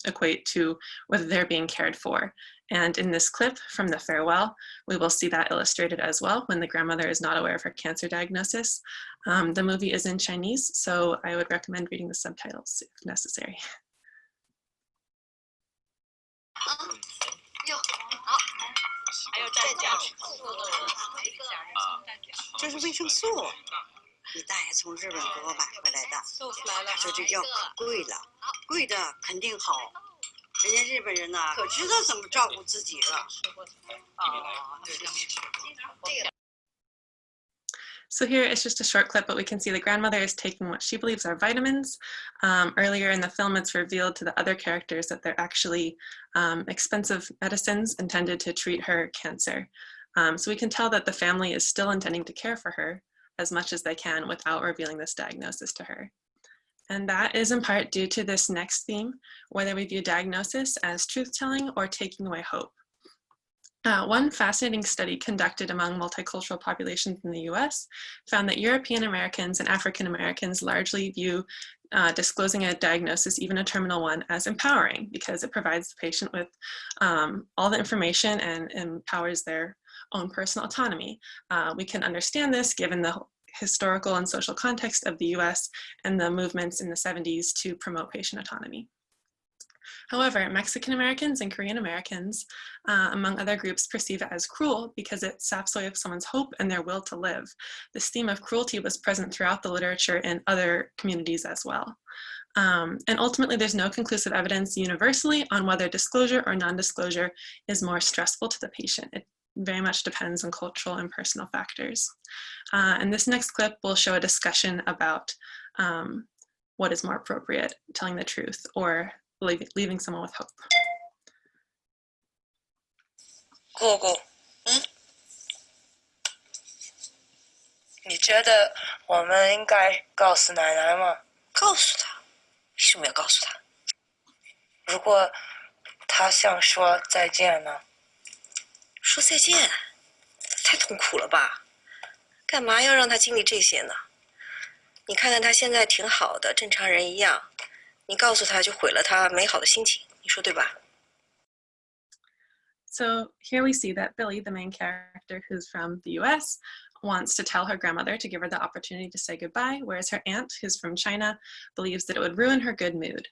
equate to whether they're being cared for. And in this clip from the farewell, we will see that illustrated as well when the grandmother is not aware of her cancer diagnosis. The movie is in Chinese, so I would recommend reading the subtitles if necessary. 这是维生素，你大爷从日本给我买回来的。他说这药可贵了，贵的肯定好。人家日本人呢，可知道怎么照顾自己了。对，这个。 So here it's just a short clip, but we can see the grandmother is taking what she believes are vitamins. Earlier in the film, it's revealed to the other characters that they're actually expensive medicines intended to treat her cancer. So we can tell that the family is still intending to care for her as much as they can without revealing this diagnosis to her. And that is in part due to this next theme, whether we view diagnosis as truth-telling or taking away hope. One fascinating study conducted among multicultural populations in the US found that European Americans and African Americans largely view disclosing a diagnosis, even a terminal one, as empowering because it provides the patient with all the information and empowers their own personal autonomy. We can understand this given the historical and social context of the US and the movements in the 70s to promote patient autonomy. However, Mexican Americans and Korean Americans, among other groups, perceive it as cruel because it saps away someone's hope and their will to live. This theme of cruelty was present throughout the literature in other communities as well. And ultimately, there's no conclusive evidence universally on whether disclosure or non-disclosure is more stressful to the patient. It very much depends on cultural and personal factors. And this next clip will show a discussion about what is more appropriate, telling the truth or leaving someone with hope. 姑姑，你觉得我们应该告诉奶奶吗？告诉她？为什么要告诉她？如果她想说再见呢？说再见，太痛苦了吧？干嘛要让她经历这些呢？你看看她现在挺好的，正常人一样。 你告诉他就毁了他美好的心情，你说对吧？ So here we see that Billy, the main character who's from the US, wants to tell her grandmother to give her the opportunity to say goodbye, whereas her aunt, who's from China, believes that it would ruin her good mood.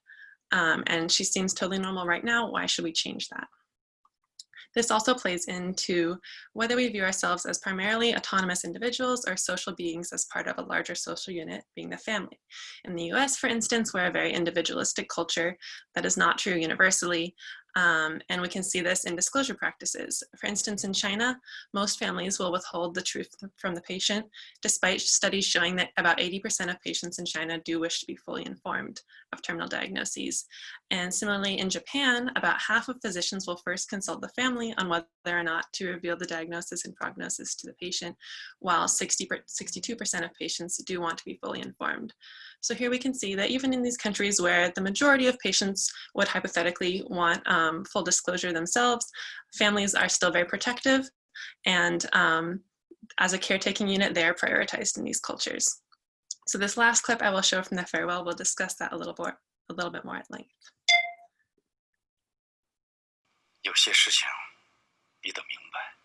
And she seems totally normal right now. Why should we change that? This also plays into whether we view ourselves as primarily autonomous individuals or social beings as part of a larger social unit, being the family. In the US, for instance, we're a very individualistic culture. That is not true universally. And we can see this in disclosure practices. For instance, in China, most families will withhold the truth from the patient, despite studies showing that about 80% of patients in China do wish to be fully informed of terminal diagnoses. And similarly, in Japan, about half of physicians will first consult the family on whether or not to reveal the diagnosis and prognosis to the patient, while 62% of patients do want to be fully informed. So here we can see that even in these countries where the majority of patients would hypothetically want full disclosure themselves, families are still very protective, and as a caretaking unit, they are prioritized in these cultures. So this last clip I will show from the farewell, we'll discuss that a little bit more at length. 有些事情你得明白，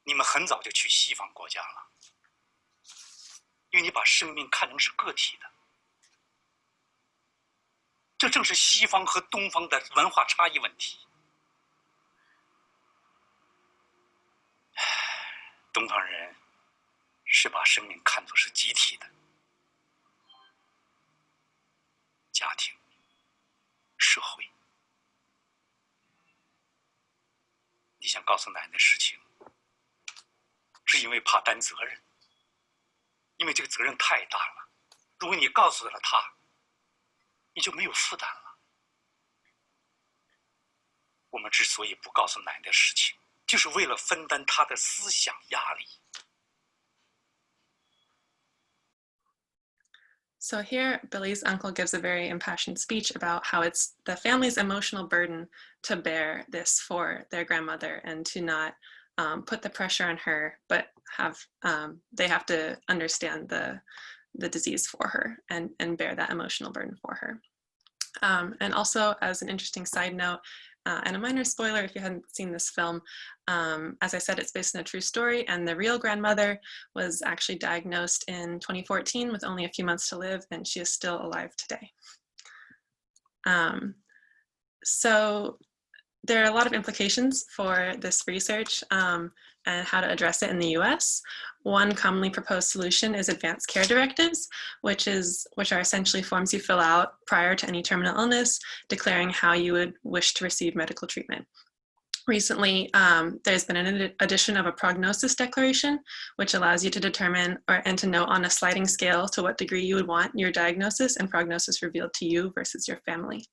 你们很早就去西方国家了，因为你把生命看成是个体的。这正是西方和东方的文化差异问题。东方人是把生命看作是集体的，家庭、社会。你想告诉奶奶的事情，是因为怕担责任，因为这个责任太大了。如果你告诉了她，你就没有负担了。我们之所以不告诉奶奶的事情，就是为了分担她的思想压力。So here, Billy's uncle gives a very impassioned speech about how it's the family's emotional burden to bear this for their grandmother and to not put the pressure on her, but they have to understand the disease for her and bear that emotional burden for her. And also, as an interesting side note, and a minor spoiler if you hadn't seen this film, as I said, it's based on a true story, and the real grandmother was actually diagnosed in 2014 with only a few months to live, and she is still alive today. So there are a lot of implications for this research and how to address it in the US. One commonly proposed solution is advanced care directives, which are essentially forms you fill out prior to any terminal illness, declaring how you would wish to receive medical treatment. Recently, there's been an addition of a prognosis declaration, which allows you to determine and to note on a sliding scale to what degree you would want your diagnosis and prognosis revealed to you versus your family.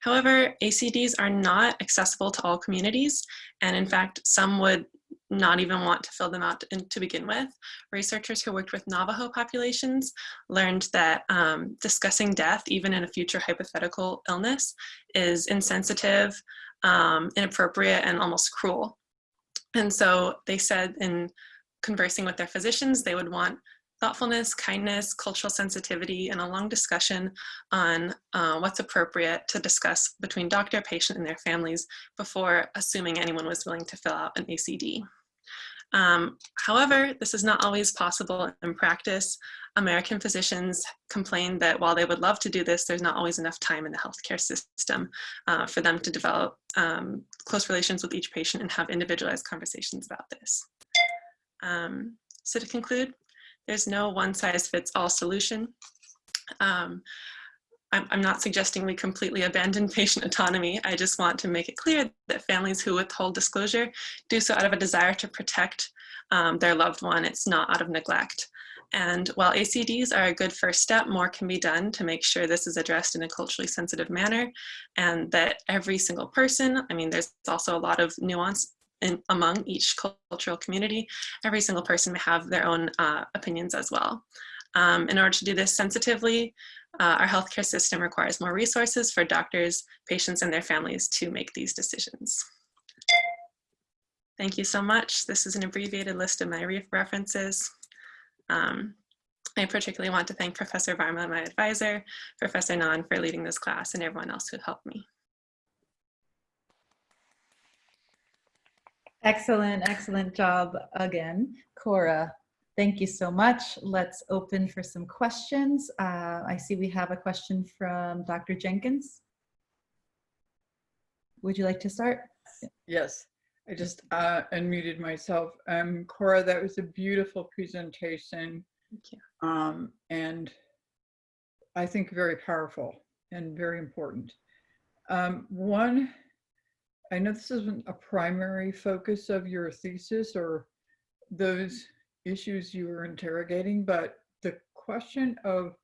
However, ACDs are not accessible to all communities, and in fact, some would not even want to fill them out to begin with. Researchers who worked with Navajo populations learned that discussing death, even in a future hypothetical illness, is insensitive, inappropriate, and almost cruel. And so they said in conversing with their physicians, they would want thoughtfulness, kindness, cultural sensitivity, and a long discussion on what's appropriate to discuss between doctor, patient, and their families before assuming anyone was willing to fill out an ACD. However, this is not always possible in practice. American physicians complain that while they would love to do this, there's not always enough time in the healthcare system for them to develop close relations with each patient and have individualized conversations about this. So to conclude, there's no one-size-fits-all solution. I'm not suggesting we completely abandon patient autonomy. I just want to make it clear that families who withhold disclosure do so out of a desire to protect their loved one. It's not out of neglect. And while ACDs are a good first step, more can be done to make sure this is addressed in a culturally sensitive manner, and that every single person, I mean, there's also a lot of nuance among each cultural community, every single person may have their own opinions as well. In order to do this sensitively, our healthcare system requires more resources for doctors, patients, and their families to make these decisions. Thank you so much. This is an abbreviated list of my references. I particularly want to thank Professor Varma, my advisor, Professor Nan for leading this class, and everyone else who helped me. Excellent, excellent job again, Cora. Thank you so much. Let's open for some questions. I see we have a question from Dr. Jenkins. Would you like to start? Yes, I just unmuted myself. Cora, that was a beautiful presentation. Thank you. And I think very powerful and very important. One, I know this isn't a primary focus of your thesis or those issues you were interrogating, but the question of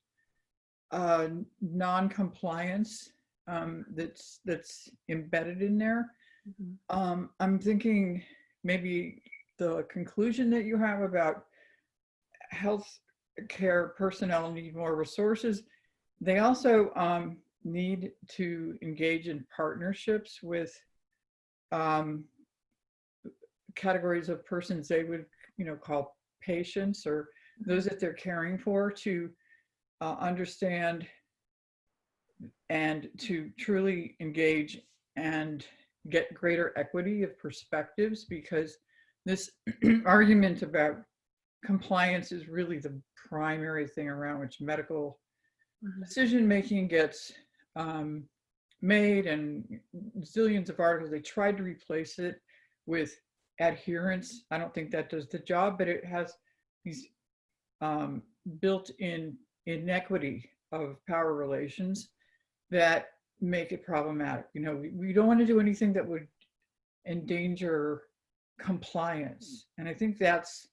non-compliance that's embedded in there. Mm-hmm. I'm thinking maybe the conclusion that you have about healthcare personnel need more resources. They also need to engage in partnerships with categories of persons they would, call patients or those that they're caring for, to understand and to truly engage and get greater equity of perspectives, because this argument about compliance is really the primary thing around which medical decision making gets made, and zillions of articles. They tried to replace it with adherence. I don't think that does the job, but it has these built-in inequity of power relations that make it problematic. You know, we don't want to do anything that would endanger compliance. And I think that's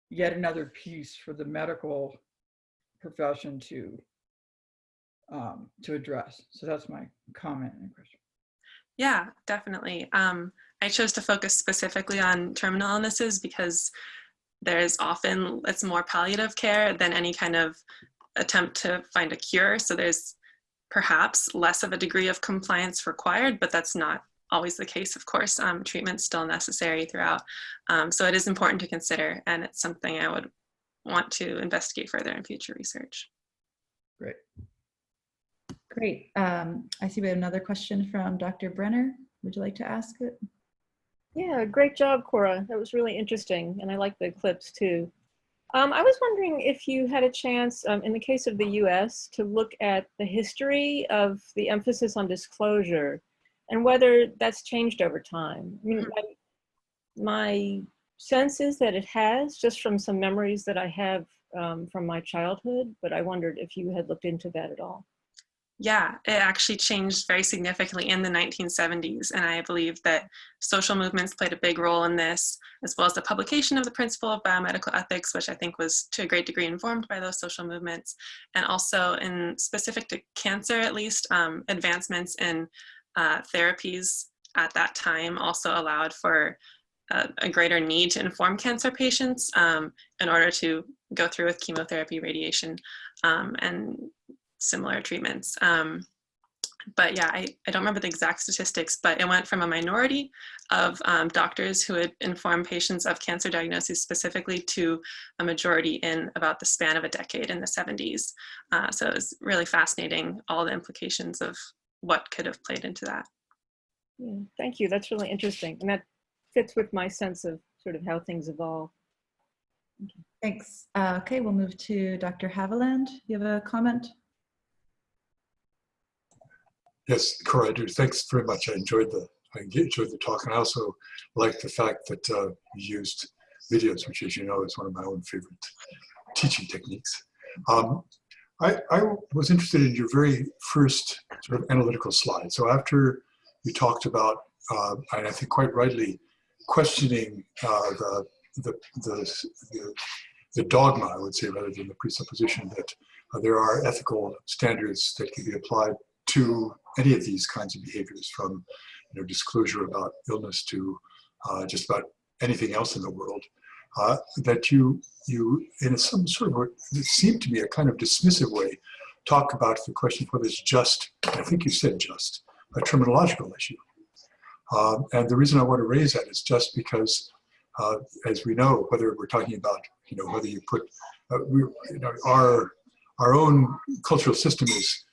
yet another piece for the medical profession to address. So that's my comment and question. Yeah, definitely. I chose to focus specifically on terminal illnesses because there's often, it's more palliative care than any kind of attempt to find a cure. So there's perhaps less of a degree of compliance required, but that's not always the case, of course. Treatment's still necessary throughout. So it is important to consider, and it's something I would want to investigate further in future research. Great. Great. I see we have another question from Dr. Brenner. Would you like to ask it? Yeah, great job, Cora. That was really interesting, and I like the clips too. I was wondering if you had a chance, in the case of the US, to look at the history of the emphasis on disclosure and whether that's changed over time. I mean, my sense is that it has, just from some memories that I have from my childhood, but I wondered if you had looked into that at all. Yeah, it actually changed very significantly in the 1970s. And I believe that social movements played a big role in this, as well as the publication of the principle of biomedical ethics, which I think was to a great degree informed by those social movements. And also in specific to cancer, at least, advancements in therapies at that time also allowed for a greater need to inform cancer patients in order to go through with chemotherapy, radiation, and similar treatments. But yeah, I don't remember the exact statistics, but it went from a minority of doctors who would inform patients of cancer diagnoses specifically to a majority in about the span of a decade in the 70s. So it was really fascinating, all the implications of what could have played into that. Yeah, thank you. That's really interesting. And that fits with my sense of sort of how things evolve. Thanks. Okay, we'll move to Dr. Haviland. You have a comment? Yes, Cora, I do. Thanks very much. I enjoyed the talk, and I also like the fact that you used videos, which, as you know, is one of my own favorite teaching techniques. I was interested in your very first sort of analytical slide. So after you talked about, and I think quite rightly, questioning the dogma, I would say, rather than the presupposition that there are ethical standards that can be applied to any of these kinds of behaviors, from disclosure about illness to just about anything else in the world, that you in some sort of, it seemed to me, a kind of dismissive way, talk about the question of whether it's just, I think you said just, a terminological issue. And the reason I want to raise that is just because, as we know, whether we're talking about, whether you put, our own cultural system is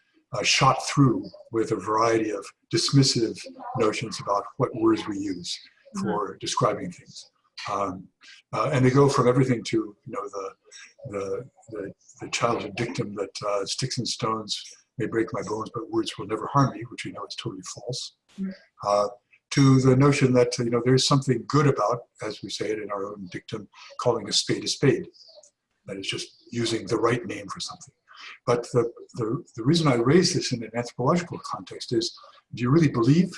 shot through with a variety of dismissive notions about what words we use for describing things. And they go from everything to, the childhood dictum that sticks and stones may break my bones, but words will never harm me, which we know is totally false. To the notion that, there's something good about, as we say it in our own dictum, calling a spade a spade. That is just using the right name for something. But the reason I raise this in an anthropological context is, do you really believe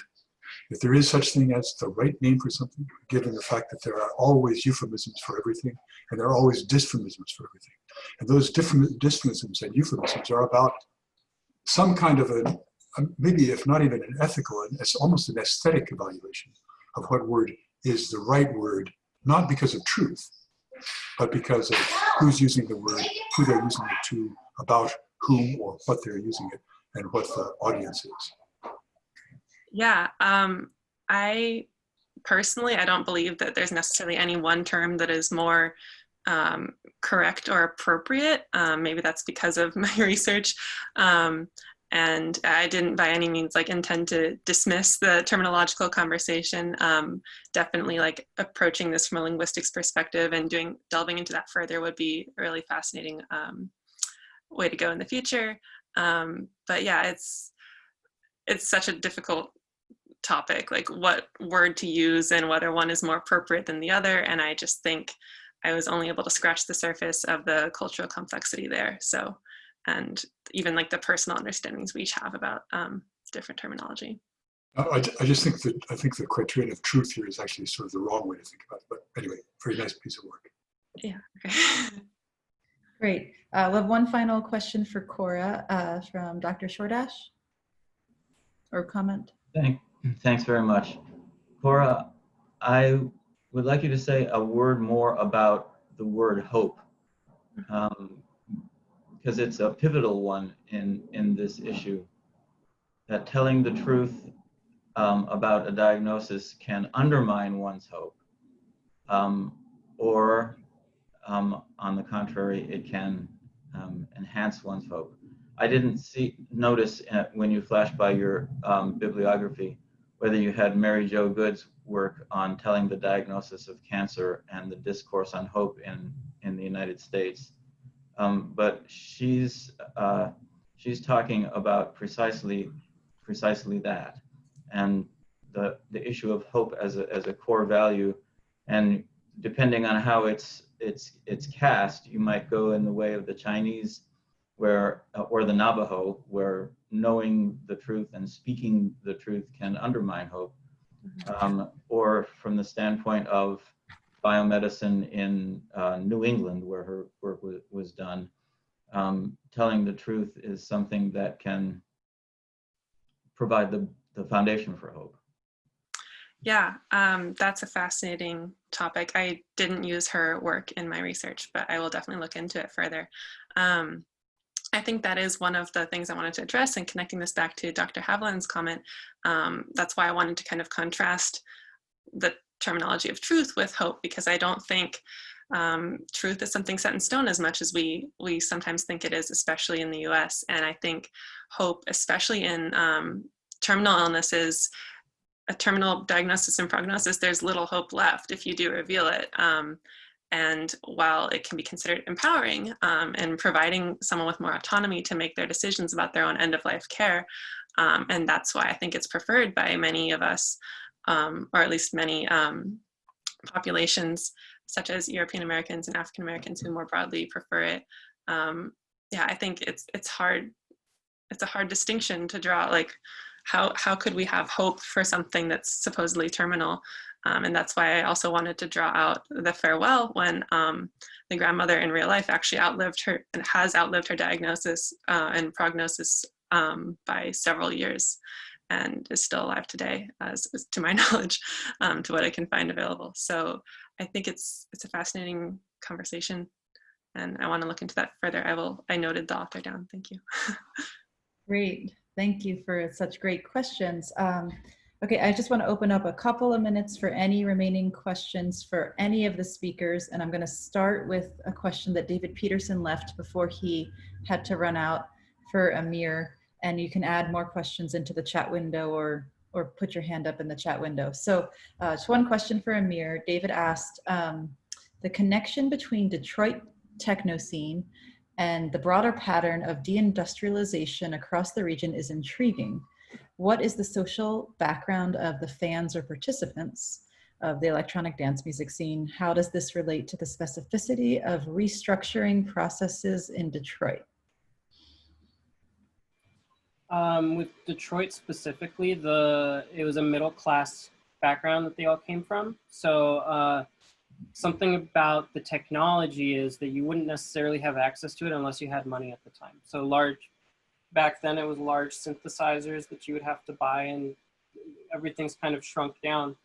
that there is such thing as the right name for something, given the fact that there are always euphemisms for everything, and there are always dysphemisms for everything? And those dysphemisms and euphemisms are about some kind of maybe if not even an ethical, it's almost an aesthetic evaluation of what word is the right word, not because of truth, but because of who's using the word, who they're using it to, about whom or what they're using it, and what the audience is. Yeah, I personally, I don't believe that there's necessarily any one term that is more correct or appropriate. Maybe that's because of my research. And I didn't by any means like intend to dismiss the terminological conversation. Definitely like approaching this from a linguistics perspective and delving into that further would be a really fascinating way to go in the future. But yeah, it's such a difficult topic, like what word to use and whether one is more appropriate than the other. And I just think I was only able to scratch the surface of the cultural complexity there. So, and even like the personal understandings we each have about different terminology. I just think that the criterion of truth here is actually sort of the wrong way to think about it. But anyway, very nice piece of work. Yeah. Great. We'll have one final question for Cora from Dr. Shordash, or comment. Thanks very much. Cora, I would like you to say a word more about the word hope, because it's a pivotal one in this issue, that telling the truth about a diagnosis can undermine one's hope, or on the contrary, it can enhance one's hope. I didn't notice when you flashed by your bibliography whether you had Mary Jo Good's work on telling the diagnosis of cancer and the discourse on hope in the United States. But she's talking about precisely that, and the issue of hope as a core value. And depending on how it's cast, you might go in the way of the Chinese, or the Navajo, where knowing the truth and speaking the truth can undermine hope, or from the standpoint of biomedicine in New England, where her work was done, telling the truth is something that can provide the foundation for hope. Yeah, that's a fascinating topic. I didn't use her work in my research, but I will definitely look into it further. I think that is one of the things I wanted to address, and connecting this back to Dr. Haviland's comment. That's why I wanted to kind of contrast the terminology of truth with hope, because I don't think truth is something set in stone as much as we sometimes think it is, especially in the US. And I think hope, especially in terminal illnesses, a terminal diagnosis and prognosis, there's little hope left if you do reveal it. And while it can be considered empowering and providing someone with more autonomy to make their decisions about their own end-of-life care, and that's why I think it's preferred by many of us, or at least many populations, such as European Americans and African Americans who more broadly prefer it. Yeah, I think it's hard. It's a hard distinction to draw. Like, how could we have hope for something that's supposedly terminal? And that's why I also wanted to draw out the farewell when the grandmother in real life actually has outlived her diagnosis and prognosis by several years, and is still alive today, as to my knowledge, to what I can find available. So I think it's a fascinating conversation, and I want to look into that further. I noted the author down. Thank you. Great. Thank you for such great questions. Okay, I just want to open up a couple of minutes for any remaining questions for any of the speakers. And I'm going to start with a question that David Peterson left before he had to run out, for Amir. And you can add more questions into the chat window, or put your hand up in the chat window. So just one question for Amir. David asked, the connection between Detroit techno scene and the broader pattern of deindustrialization across the region is intriguing. What is the social background of the fans or participants of the electronic dance music scene? How does this relate to the specificity of restructuring processes in Detroit? With Detroit specifically, it was a middle class background that they all came from. So something about the technology is that you wouldn't necessarily have access to it unless you had money at the time. So back then it was large synthesizers that you would have to buy, and everything's kind of shrunk down.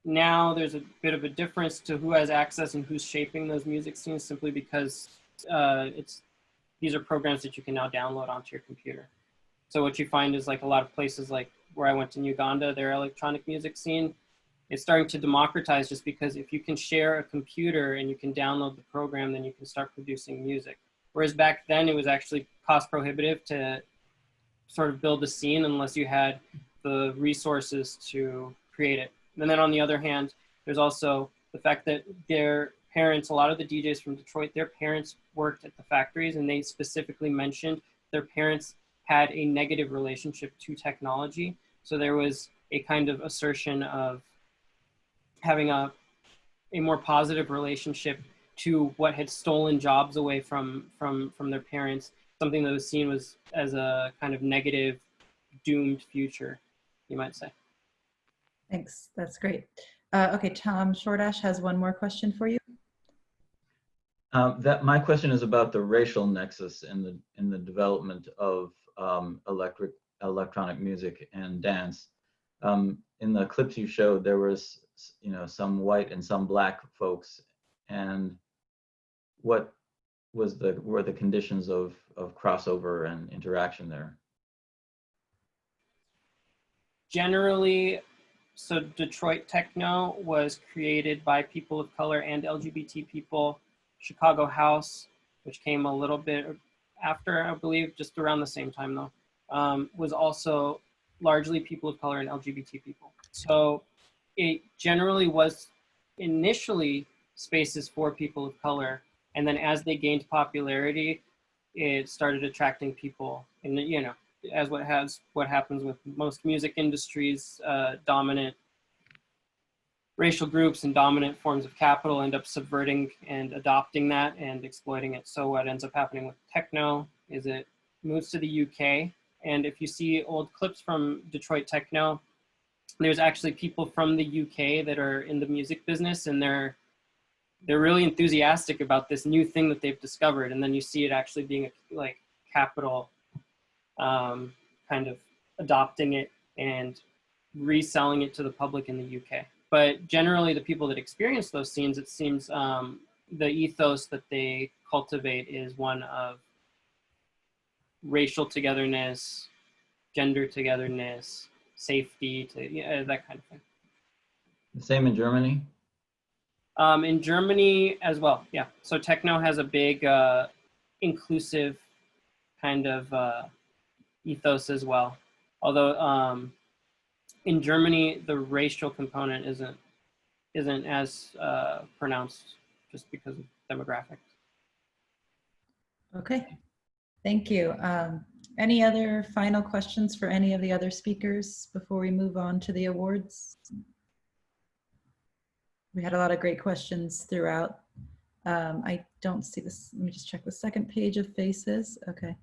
Now there's a bit of a difference to who has access and who's shaping those music scenes, simply because these are programs that you can now download onto your computer. So what you find is, like, a lot of places, like where I went in Uganda, their electronic music scene, it's starting to democratize, just because if you can share a computer and you can download the program, then you can start producing music. Whereas back then it was actually cost prohibitive to sort of build a scene unless you had the resources to create it. And then on the other hand, there's also the fact that their parents, a lot of the DJs from Detroit, their parents worked at the factories, and they specifically mentioned their parents had a negative relationship to technology. So there was a kind of assertion of having a more positive relationship to what had stolen jobs away from their parents, something that was seen as a kind of negative, doomed future, you might say. Thanks, that's great. Okay, Tom Shortash has one more question for you. My question is about the racial nexus in the development of electronic music and dance. In the clips you showed, there was, some white and some black folks, and what were the conditions of crossover and interaction there? Generally, so Detroit techno was created by people of color and LGBT people. Chicago House, which came a little bit after, I believe, just around the same time though, was also largely people of color and LGBT people. So it generally was initially spaces for people of color, and then as they gained popularity, it started attracting people. And as what happens with most music industries, dominant racial groups and dominant forms of capital end up subverting and adopting that and exploiting it. So what ends up happening with techno is it moves to the UK. And if you see old clips from Detroit techno, there's actually people from the UK that are in the music business, and they're really enthusiastic about this new thing that they've discovered. And then you see it actually being like capital kind of adopting it and reselling it to the public in the UK. But generally the people that experience those scenes, it seems the ethos that they cultivate is one of racial togetherness, gender togetherness, safety, that kind of thing. The same in Germany? In Germany as well, yeah. So techno has a big inclusive kind of ethos as well. Although in Germany, the racial component isn't as pronounced just because of demographics. Okay, thank you. Any other final questions for any of the other speakers before we move on to the awards? We had a lot of great questions throughout. I don't see this. Let me just check the second page of faces. Okay.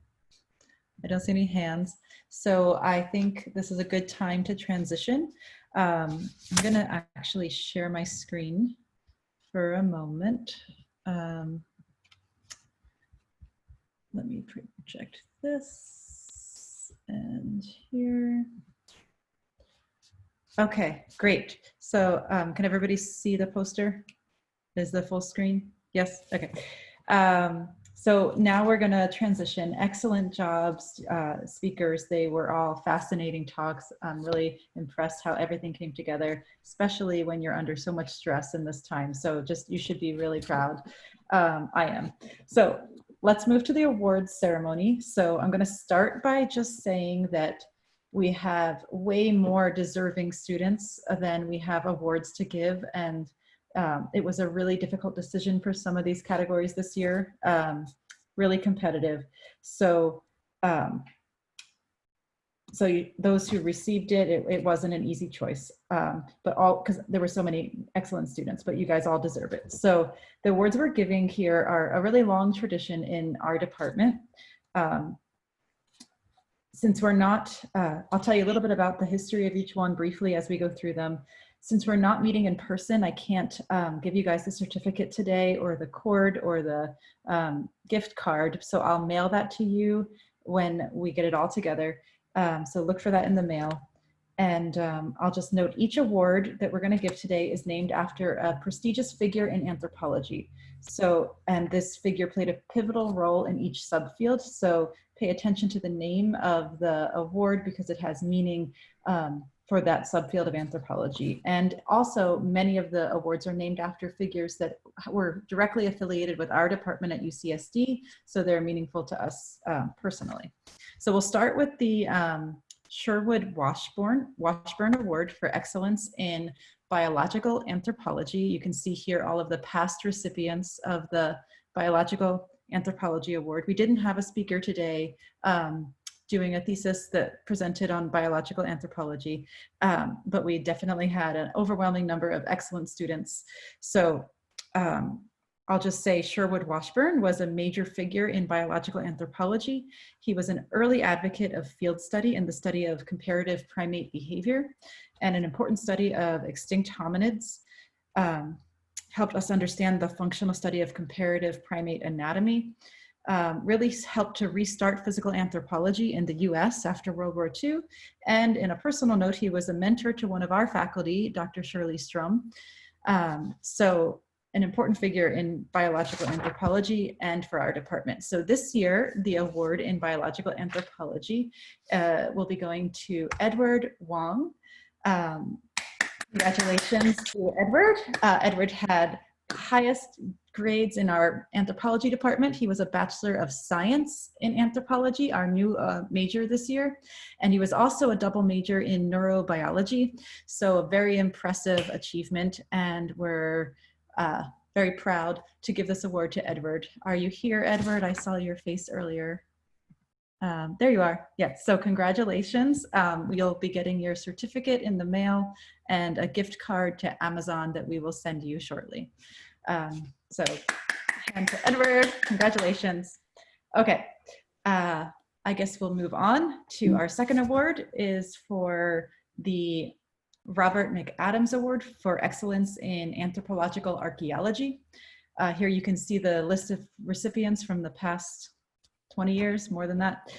I don't see any hands. So I think this is a good time to transition. I'm gonna actually share my screen for a moment. Let me project this and here. Okay, great. So can everybody see the poster? Is the full screen? Yes, okay. So now we're gonna transition. Excellent jobs, speakers. They were all fascinating talks. I'm really impressed how everything came together, especially when you're under so much stress in this time. So you should be really proud. I am. So let's move to the awards ceremony. So I'm gonna start by just saying that we have way more deserving students than we have awards to give. And it was a really difficult decision for some of these categories this year, really competitive. So, those who received it wasn't an easy choice, but because there were so many excellent students, but you guys all deserve it. So the awards we're giving here are a really long tradition in our department. Since we're not, I'll tell you a little bit about the history of each one briefly as we go through them. Since we're not meeting in person, I can't give you guys the certificate today or the cord or the gift card. So I'll mail that to you when we get it all together. So look for that in the mail. And I'll just note each award that we're going to give today is named after a prestigious figure in anthropology. So, and this figure played a pivotal role in each subfield. So pay attention to the name of the award because it has meaning for that subfield of anthropology. And also many of the awards are named after figures that were directly affiliated with our department at UCSD, so they're meaningful to us personally. So we'll start with the Sherwood Washburn Award for Excellence in Biological Anthropology. You can see here all of the past recipients of the Biological Anthropology Award. We didn't have a speaker today doing a thesis that presented on biological anthropology, but we definitely had an overwhelming number of excellent students. So I'll just say Sherwood Washburn was a major figure in biological anthropology. He was an early advocate of field study and the study of comparative primate behavior, and an important study of extinct hominids. Helped us understand the functional study of comparative primate anatomy. Really helped to restart physical anthropology in the US after World War II. And in a personal note, he was a mentor to one of our faculty, Dr. Shirley Strum. So an important figure in biological anthropology and for our department. So this year, the award in biological anthropology will be going to Edward Wong. Congratulations to Edward. Edward had highest grades in our anthropology department. He was a Bachelor of Science in Anthropology, our new major this year. And he was also a double major in neurobiology. So a very impressive achievement, and we're very proud to give this award to Edward. Are you here, Edward? I saw your face earlier. There you are. Yes, so congratulations. You'll be getting your certificate in the mail and a gift card to Amazon that we will send you shortly. So hand to Edward, congratulations. Okay, I guess we'll move on to our second award is for the Robert McAdams Award for Excellence in Anthropological Archaeology. Here you can see the list of recipients from the past 20 years, more than that.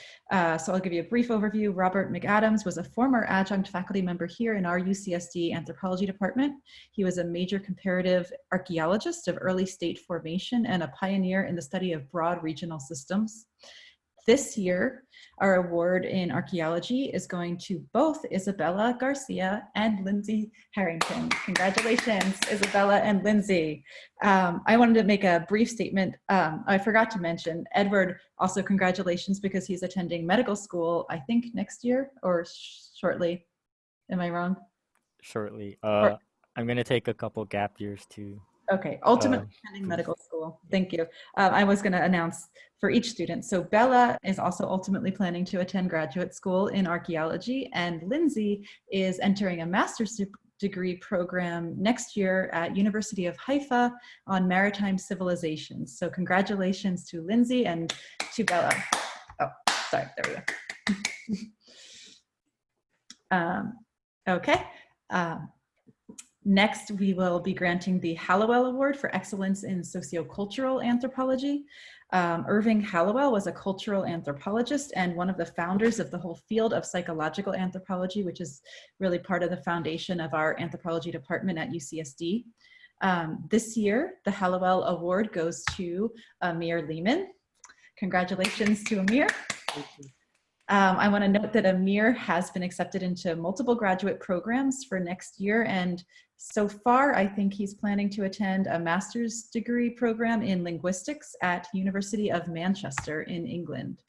So I'll give you a brief overview. Robert McAdams was a former adjunct faculty member here in our UCSD anthropology department. He was a major comparative archaeologist of early state formation and a pioneer in the study of broad regional systems. This year, our award in archaeology is going to both Isabella Garcia and Lindsay Harrington. Congratulations, Isabella and Lindsay. I wanted to make a brief statement. I forgot to mention, Edward, also congratulations because he's attending medical school, I think next year or shortly. Am I wrong? Shortly. I'm going to take a couple gap years too. Okay, ultimately attending medical school. Thank you. I was going to announce for each student. So Bella is also ultimately planning to attend graduate school in archaeology, and Lindsay is entering a master's degree program next year at University of Haifa on maritime civilizations. So congratulations to Lindsay and to Bella. Oh, sorry, there we go. Okay. Next, we will be granting the Hallowell Award for Excellence in Sociocultural Anthropology. Irving Hallowell was a cultural anthropologist and one of the founders of the whole field of psychological anthropology, which is really part of the foundation of our anthropology department at UCSD. This year, the Hallowell Award goes to Amir Lehman. Congratulations to Amir. Thank you. I want to note that Amir has been accepted into multiple graduate programs for next year, and so far I think he's planning to attend a master's degree program in linguistics at University of Manchester in England.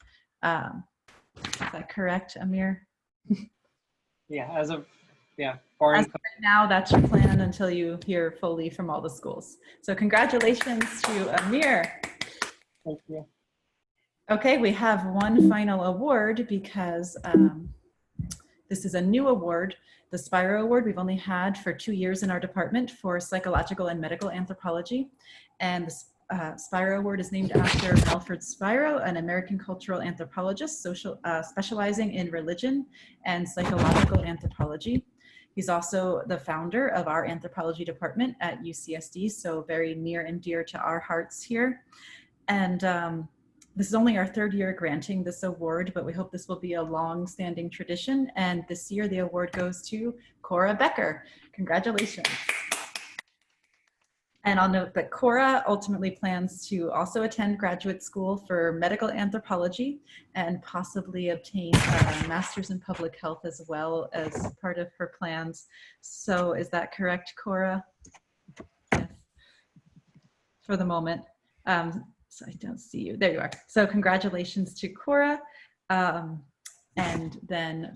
Is that correct, Amir? Yeah, as of As of right now, that's your plan until you hear fully from all the schools. So congratulations to Amir. Thank you. Okay, we have one final award because this is a new award, the Spiro Award. We've only had for 2 years in our department for psychological and medical anthropology. And the Spiro Award is named after Melford Spiro, an American cultural anthropologist specializing in religion and psychological anthropology. He's also the founder of our anthropology department at UCSD, so very near and dear to our hearts here. And this is only our 3rd year granting this award, but we hope this will be a long-standing tradition. And this year, the award goes to Cora Becker. Congratulations. And I'll note that Cora ultimately plans to also attend graduate school for medical anthropology and possibly obtain a master's in public health as well as part of her plans. So is that correct, Cora? Yes. For the moment. So I don't see you. There you are. So congratulations to Cora. And then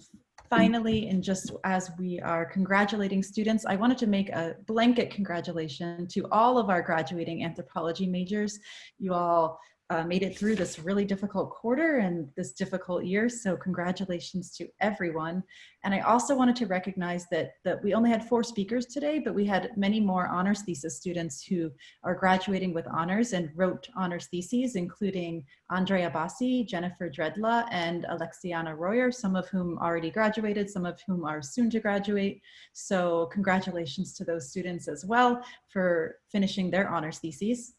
finally, and just as we are congratulating students, I wanted to make a blanket congratulation to all of our graduating anthropology majors. You all made it through this really difficult quarter and this difficult year, so congratulations to everyone. And I also wanted to recognize that we only had 4 speakers today, but we had many more honors thesis students who are graduating with honors and wrote honors theses, including Andrea Bassi, Jennifer Dredla, and Alexiana Royer, some of whom already graduated, some of whom are soon to graduate. So congratulations to those students as well for finishing their honors theses,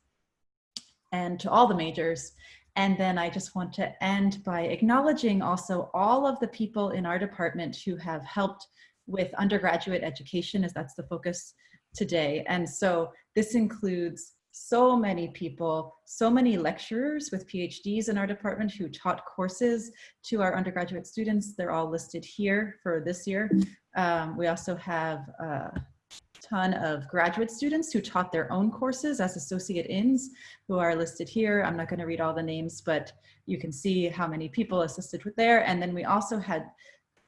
and to all the majors. And then I just want to end by acknowledging also all of the people in our department who have helped with undergraduate education, as that's the focus today. And so this includes so many people, so many lecturers with PhDs in our department who taught courses to our undergraduate students. They're all listed here for this year. We also have ton of graduate students who taught their own courses as associate ins who are listed here. I'm not going to read all the names, but you can see how many people assisted with there. And then we also had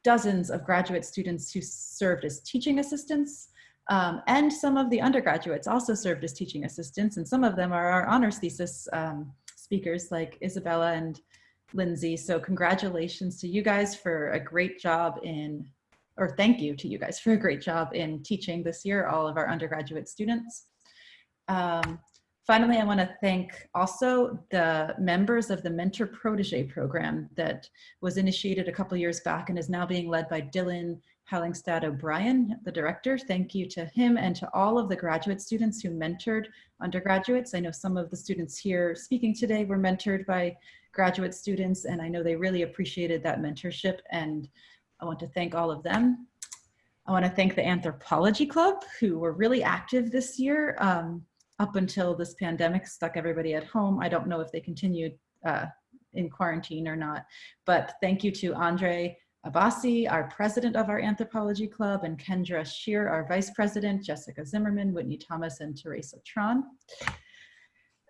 dozens of graduate students who served as teaching assistants. And some of the undergraduates also served as teaching assistants, and some of them are our honors thesis speakers like Isabella and Lindsay. So congratulations to you guys for a great job or thank you to you guys for a great job in teaching this year, all of our undergraduate students. Finally, I want to thank also the members of the Mentor Protege program that was initiated a couple years back and is now being led by Dylan Hallingstad O'Brien, the director. Thank you to him and to all of the graduate students who mentored undergraduates. I know some of the students here speaking today were mentored by graduate students, and I know they really appreciated that mentorship, and I want to thank all of them. I want to thank the Anthropology Club, who were really active this year up until this pandemic stuck everybody at home. I don't know if they continued in quarantine or not, but thank you to Andre Abbasi, our president of our Anthropology Club, and Kendra Shear, our vice president, Jessica Zimmerman, Whitney Thomas, and Teresa Tron.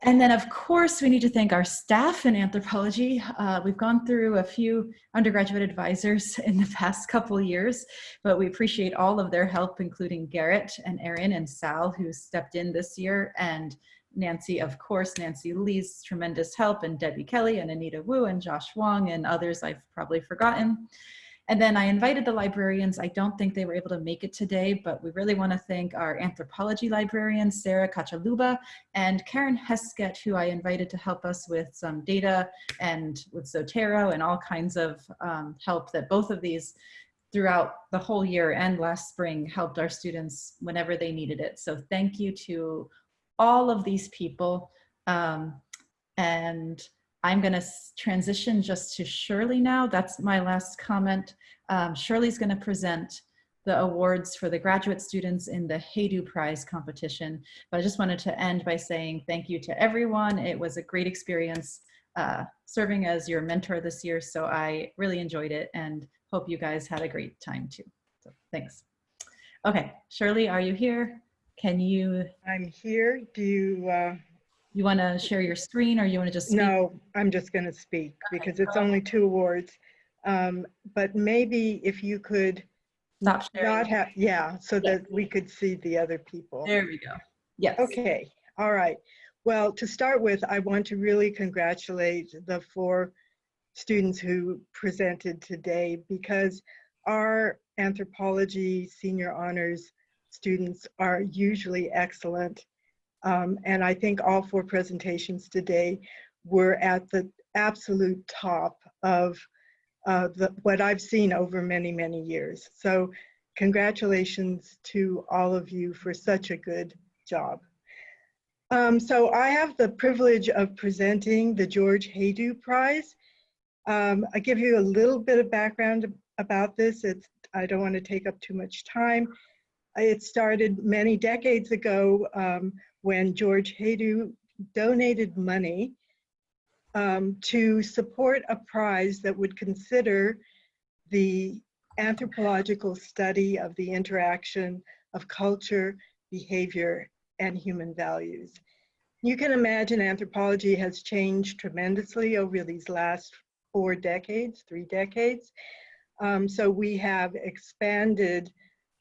And then, of course, we need to thank our staff in anthropology. We've gone through a few undergraduate advisors in the past couple of years, but we appreciate all of their help, including Garrett and Erin and Sal, who stepped in this year, and Nancy, of course, Nancy Lee's tremendous help, and Debbie Kelly and Anita Wu and Josh Wong and others I've probably forgotten. And then I invited the librarians. I don't think they were able to make it today, but we really want to thank our anthropology librarian, Sarah Kachaluba, and Karen Heskett, who I invited to help us with some data and with Zotero and all kinds of help that both of these throughout the whole year and last spring helped our students whenever they needed it. So thank you to all of these people. And I'm going to transition just to Shirley now. That's my last comment. Shirley's going to present the awards for the graduate students in the Haydu Prize competition. But I just wanted to end by saying thank you to everyone. It was a great experience serving as your mentor this year. So I really enjoyed it and hope you guys had a great time too. So thanks. Okay, Shirley, are you here? Can you? I'm here. Do you? You want to share your screen, or you want to just speak? No, I'm just going to speak because it's only 2 awards. But maybe if you could stop sharing. So that we could see the other people. There we go. Yes. Okay. All right. Well, to start with, I want to really congratulate the 4 students who presented today, because our anthropology senior honors students are usually excellent. And I think all 4 presentations today were at the absolute top of what I've seen over many, many years. So congratulations to all of you for such a good job. So I have the privilege of presenting the George Haydu Prize. I give you a little bit of background about this. I don't want to take up too much time. It started many decades ago when George Haydu donated money to support a prize that would consider the anthropological study of the interaction of culture, behavior, and human values. You can imagine anthropology has changed tremendously over these last 3 decades. So we have expanded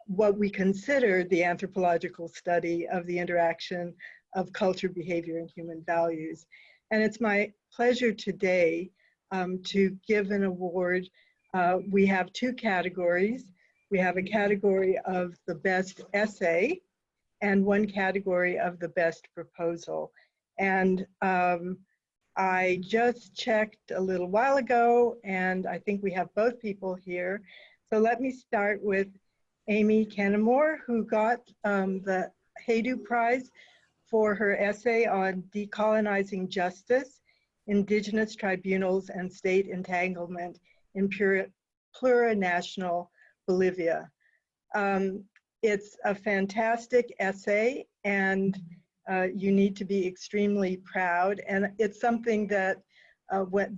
what we consider the anthropological study of the interaction of culture, behavior, and human values. And it's my pleasure today to give an award. We have 2 categories. We have a category of the best essay and 1 category of the best proposal. And I just checked a little while ago, and I think we have both people here. So let me start with Amy Kennemore, who got the Haydu Prize for her essay on decolonizing justice, indigenous tribunals, and state entanglement in plurinational Bolivia. It's a fantastic essay, and you need to be extremely proud. And it's something that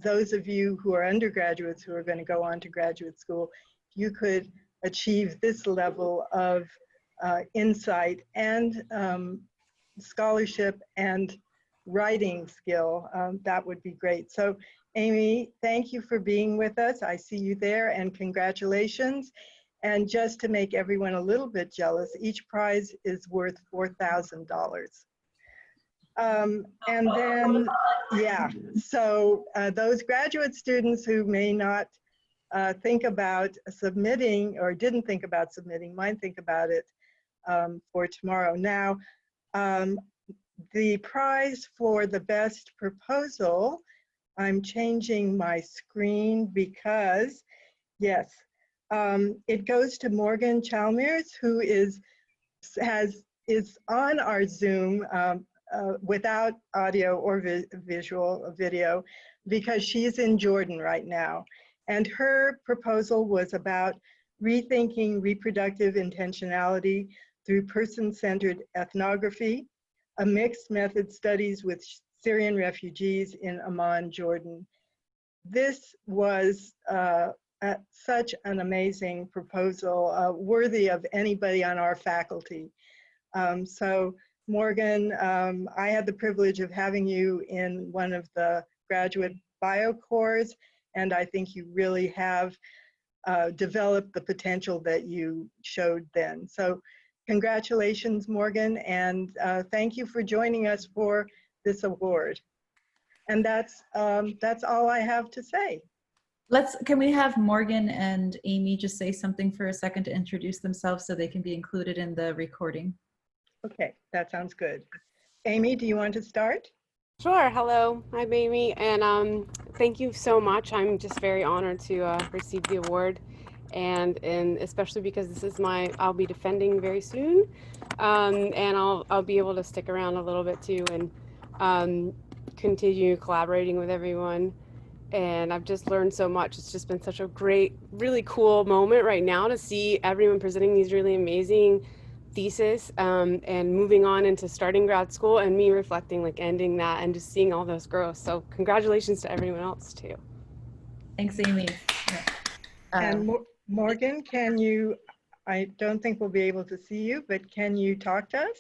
those of you who are undergraduates who are going to go on to graduate school, you could achieve this level of insight and scholarship and writing skill, that would be great. So Amy, thank you for being with us. I see you there, and congratulations. And just to make everyone a little bit jealous, each prize is worth $4,000. And then, yeah, so those graduate students who may not think about submitting or didn't think about submitting might think about it for tomorrow. Now, the prize for the best proposal, I'm changing my screen because, yes, it goes to Morgan Chalmers, who is on our Zoom without audio or visual video, because she's in Jordan right now. And her proposal was about rethinking reproductive intentionality through person-centered ethnography, a mixed method studies with Syrian refugees in Amman, Jordan. This was such an amazing proposal, worthy of anybody on our faculty. So Morgan, I had the privilege of having you in one of the graduate bio cores, and I think you really have developed the potential that you showed then. So congratulations, Morgan, and thank you for joining us for this award. And that's all I have to say. Can we have Morgan and Amy just say something for a second to introduce themselves so they can be included in the recording? Okay, that sounds good. Amy, do you want to start? Sure. Hello, I'm Amy, and thank you so much. I'm just very honored to receive the award, and especially because this is I'll be defending very soon, and I'll be able to stick around a little bit too, and continue collaborating with everyone. And I've just learned so much. It's just been such a great, really cool moment right now to see everyone presenting these really amazing thesis, and moving on into starting grad school, and me reflecting, like ending that and just seeing all those growth. So congratulations to everyone else too. Thanks, Amy. And Morgan, can you, I don't think we'll be able to see you, but can you talk to us?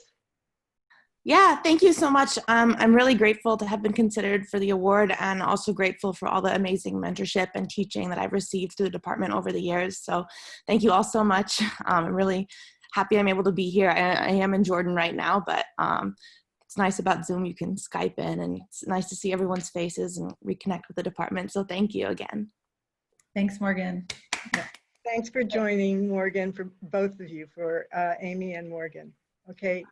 Yeah, thank you so much. I'm really grateful to have been considered for the award, and also grateful for all the amazing mentorship and teaching that I've received through the department over the years. So thank you all so much. I'm really happy I'm able to be here. I am in Jordan right now, but it's nice about Zoom. You can Skype in, and it's nice to see everyone's faces and reconnect with the department. So thank you again. Thanks, Morgan. Yeah. Thanks for joining, Morgan, for both of you, for Amy and Morgan. Okay,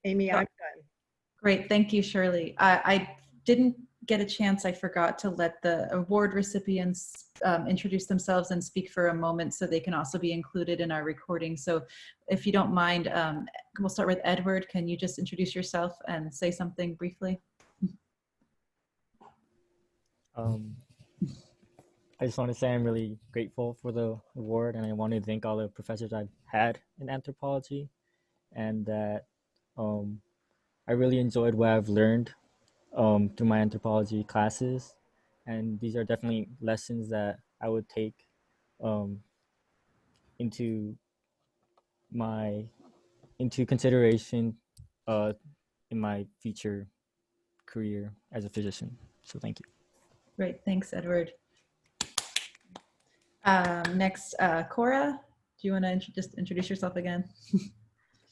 Amy, I'm done. Great, thank you, Shirley. I didn't get a chance, I forgot to let the award recipients introduce themselves and speak for a moment so they can also be included in our recording. So if you don't mind, we'll start with Edward. Can you just introduce yourself and say something briefly? I just want to say I'm really grateful for the award, and I want to thank all the professors I've had in anthropology, and that I I really enjoyed what I've learned through my anthropology classes, and these are definitely lessons that I would take into my into consideration in my future career as a physician. So thank you. Great, thanks, Edward. Next, Cora, do you want to just introduce yourself again?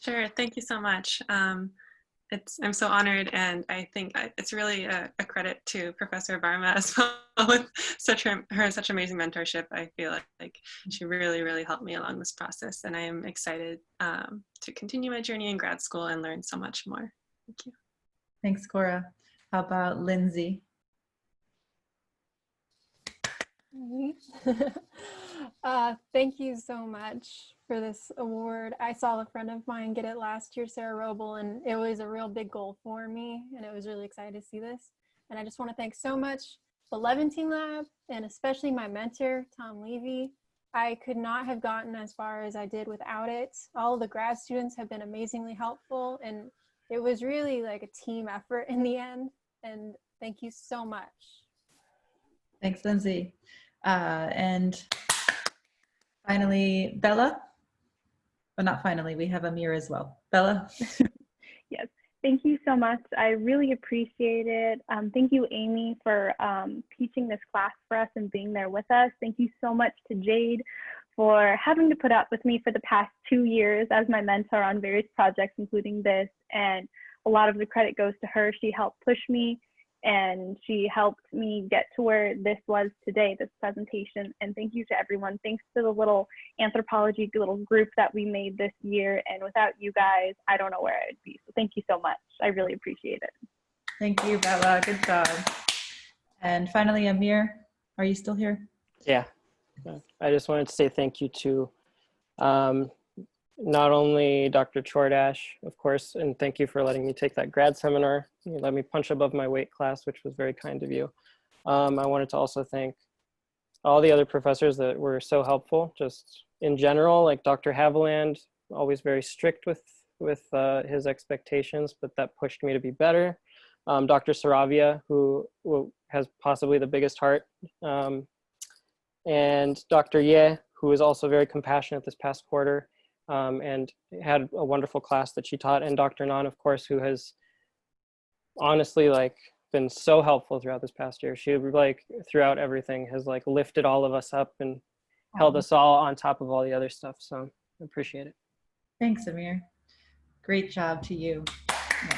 Sure, thank you so much. I'm so honored, and I think it's really a credit to Professor Barma as well with such amazing mentorship. I feel like she really helped me along this process, and I am excited to continue my journey in grad school and learn so much more. Thank you. Thanks, Cora. How about Lindsay? Thank you so much for this award. I saw a friend of mine get it last year, Sarah Roble, and it was a real big goal for me, and it was really excited to see this. And I just want to thank so much the Levantine Lab, and especially my mentor, Tom Levy. I could not have gotten as far as I did without it. All of the grad students have been amazingly helpful, and it was really like a team effort in the end. And thank you so much. Thanks, Lindsay. And finally, Bella. But not finally, we have Amir as well. Bella? Yes, thank you so much. I really appreciate it. Thank you, Amy, for teaching this class for us and being there with us. Thank you so much to Jade for having to put up with me for the past 2 years as my mentor on various projects, including this. And a lot of the credit goes to her. She helped push me, and she helped me get to where this was today, this presentation. And thank you to everyone. Thanks to the little anthropology little group that we made this year. And without you guys, I don't know where I'd be. So thank you so much. I really appreciate it. Thank you, Bella. Good job. And finally, Amir, are you still here? Yeah, I just wanted to say thank you to not only Dr. Chordash, of course, and thank you for letting me take that grad seminar. You let me punch above my weight class, which was very kind of you. I wanted to also thank all the other professors that were so helpful, just in general, like Dr. Haviland, always very strict with his expectations, but that pushed me to be better. Dr. Saravia, who has possibly the biggest heart, and Dr. Ye, who was also very compassionate this past quarter. And had a wonderful class that she taught, and Dr. Nan, of course, who has honestly been so helpful throughout this past year. She throughout everything has lifted all of us up and held us all on top of all the other stuff. So I appreciate it. Thanks, Amir. Great job to you. Yeah.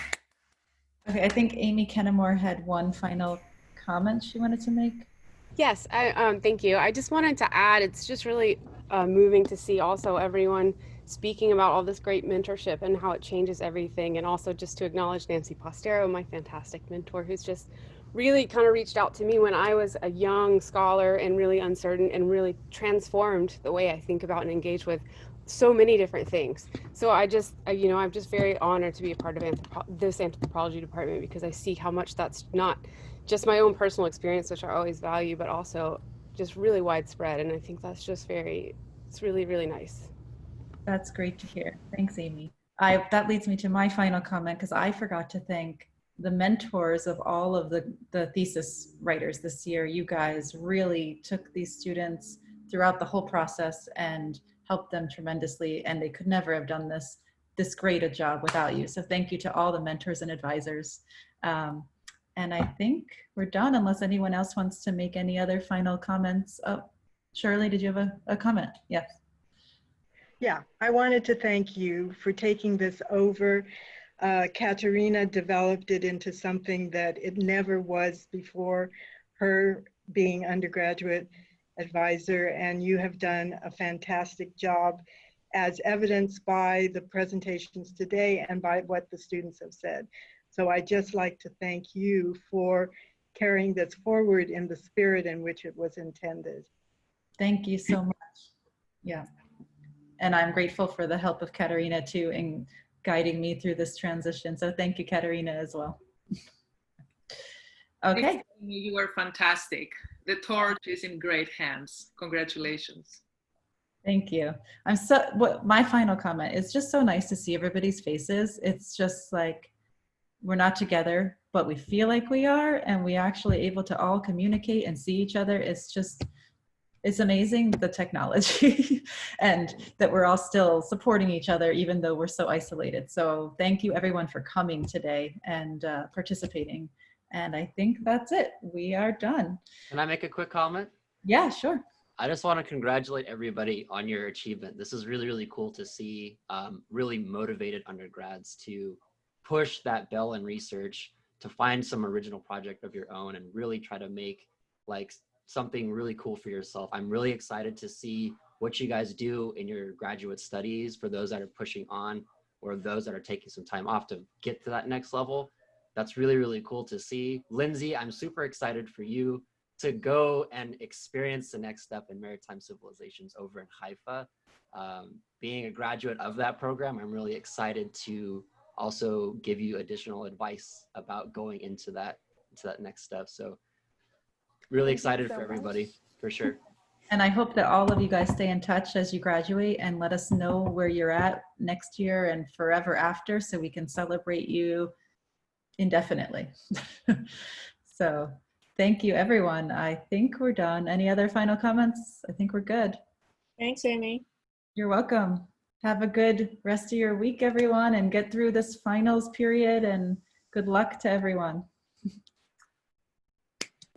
Okay, I think Amy Kennemore had one final comment she wanted to make. Yes, thank you. I just wanted to add, it's just really moving to see also everyone speaking about all this great mentorship and how it changes everything, and also just to acknowledge Nancy Postero, my fantastic mentor, who's just really kind of reached out to me when I was a young scholar and really uncertain, and really transformed the way I think about and engage with so many different things. So I'm just very honored to be a part of this anthropology department, because I see how much that's not just my own personal experience, which I always value, but also just really widespread. And I think that's just it's really nice. That's great to hear. Thanks, Amy. That leads me to my final comment, because I forgot to thank the mentors of all of the thesis writers this year. You guys really took these students throughout the whole process and helped them tremendously, and they could never have done this great a job without you. So thank you to all the mentors and advisors. And I think we're done, unless anyone else wants to make any other final comments. Oh, Shirley, did you have a comment? Yes. Yeah, I wanted to thank you for taking this over. Katerina developed it into something that it never was before, her being undergraduate advisor, and you have done a fantastic job, as evidenced by the presentations today and by what the students have said. So I'd just like to thank you for carrying this forward in the spirit in which it was intended. Thank you so much. Yeah. And I'm grateful for the help of Katerina too in guiding me through this transition. So thank you, Katerina, as well. Okay. Thanks, Amy. You were fantastic. The torch is in great hands. Congratulations. Thank you. My final comment is just so nice to see everybody's faces. It's just we're not together, but we feel like we are, and we actually able to all communicate and see each other. It's amazing, the technology, and that we're all still supporting each other even though we're so isolated. So thank you everyone for coming today and participating. And I think that's it. We are done. Can I make a quick comment? Yeah, sure. I just want to congratulate everybody on your achievement. This is really, really cool to see really motivated undergrads to push that bell in research, to find some original project of your own and really try to make like something really cool for yourself. I'm really excited to see what you guys do in your graduate studies for those that are pushing on or those that are taking some time off to get to that next level. That's really, really cool to see. Lindsay, I'm super excited for you to go and experience the next step in maritime civilizations over in Haifa. Being a graduate of that program, I'm really excited to also give you additional advice about going into that next step. So really excited for everybody, for sure. And I hope that all of you guys stay in touch as you graduate and let us know where you're at next year and forever after, so we can celebrate you indefinitely. So thank you, everyone. I think we're done. Any other final comments? I think we're good. Thanks, Amy. You're welcome. Have a good rest of your week, everyone, and get through this finals period, and good luck to everyone.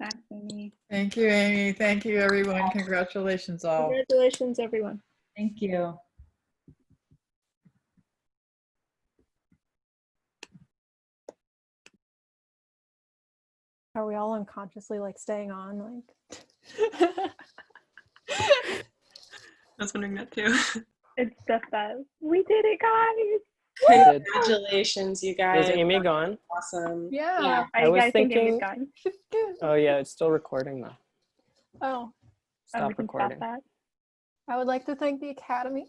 Thanks, Amy. Thank you, Amy. Thank you, everyone. Congratulations all. Congratulations, everyone. Thank you. Are we all unconsciously like staying on? Like, I was wondering that too. It's just that we did it, guys. Congratulations, you guys. Is Amy gone? Awesome. yeah. I was think thinking. Amy's gone. Oh yeah, it's still recording though. Oh, Stop we can recording. stop that. I would like to thank the Academy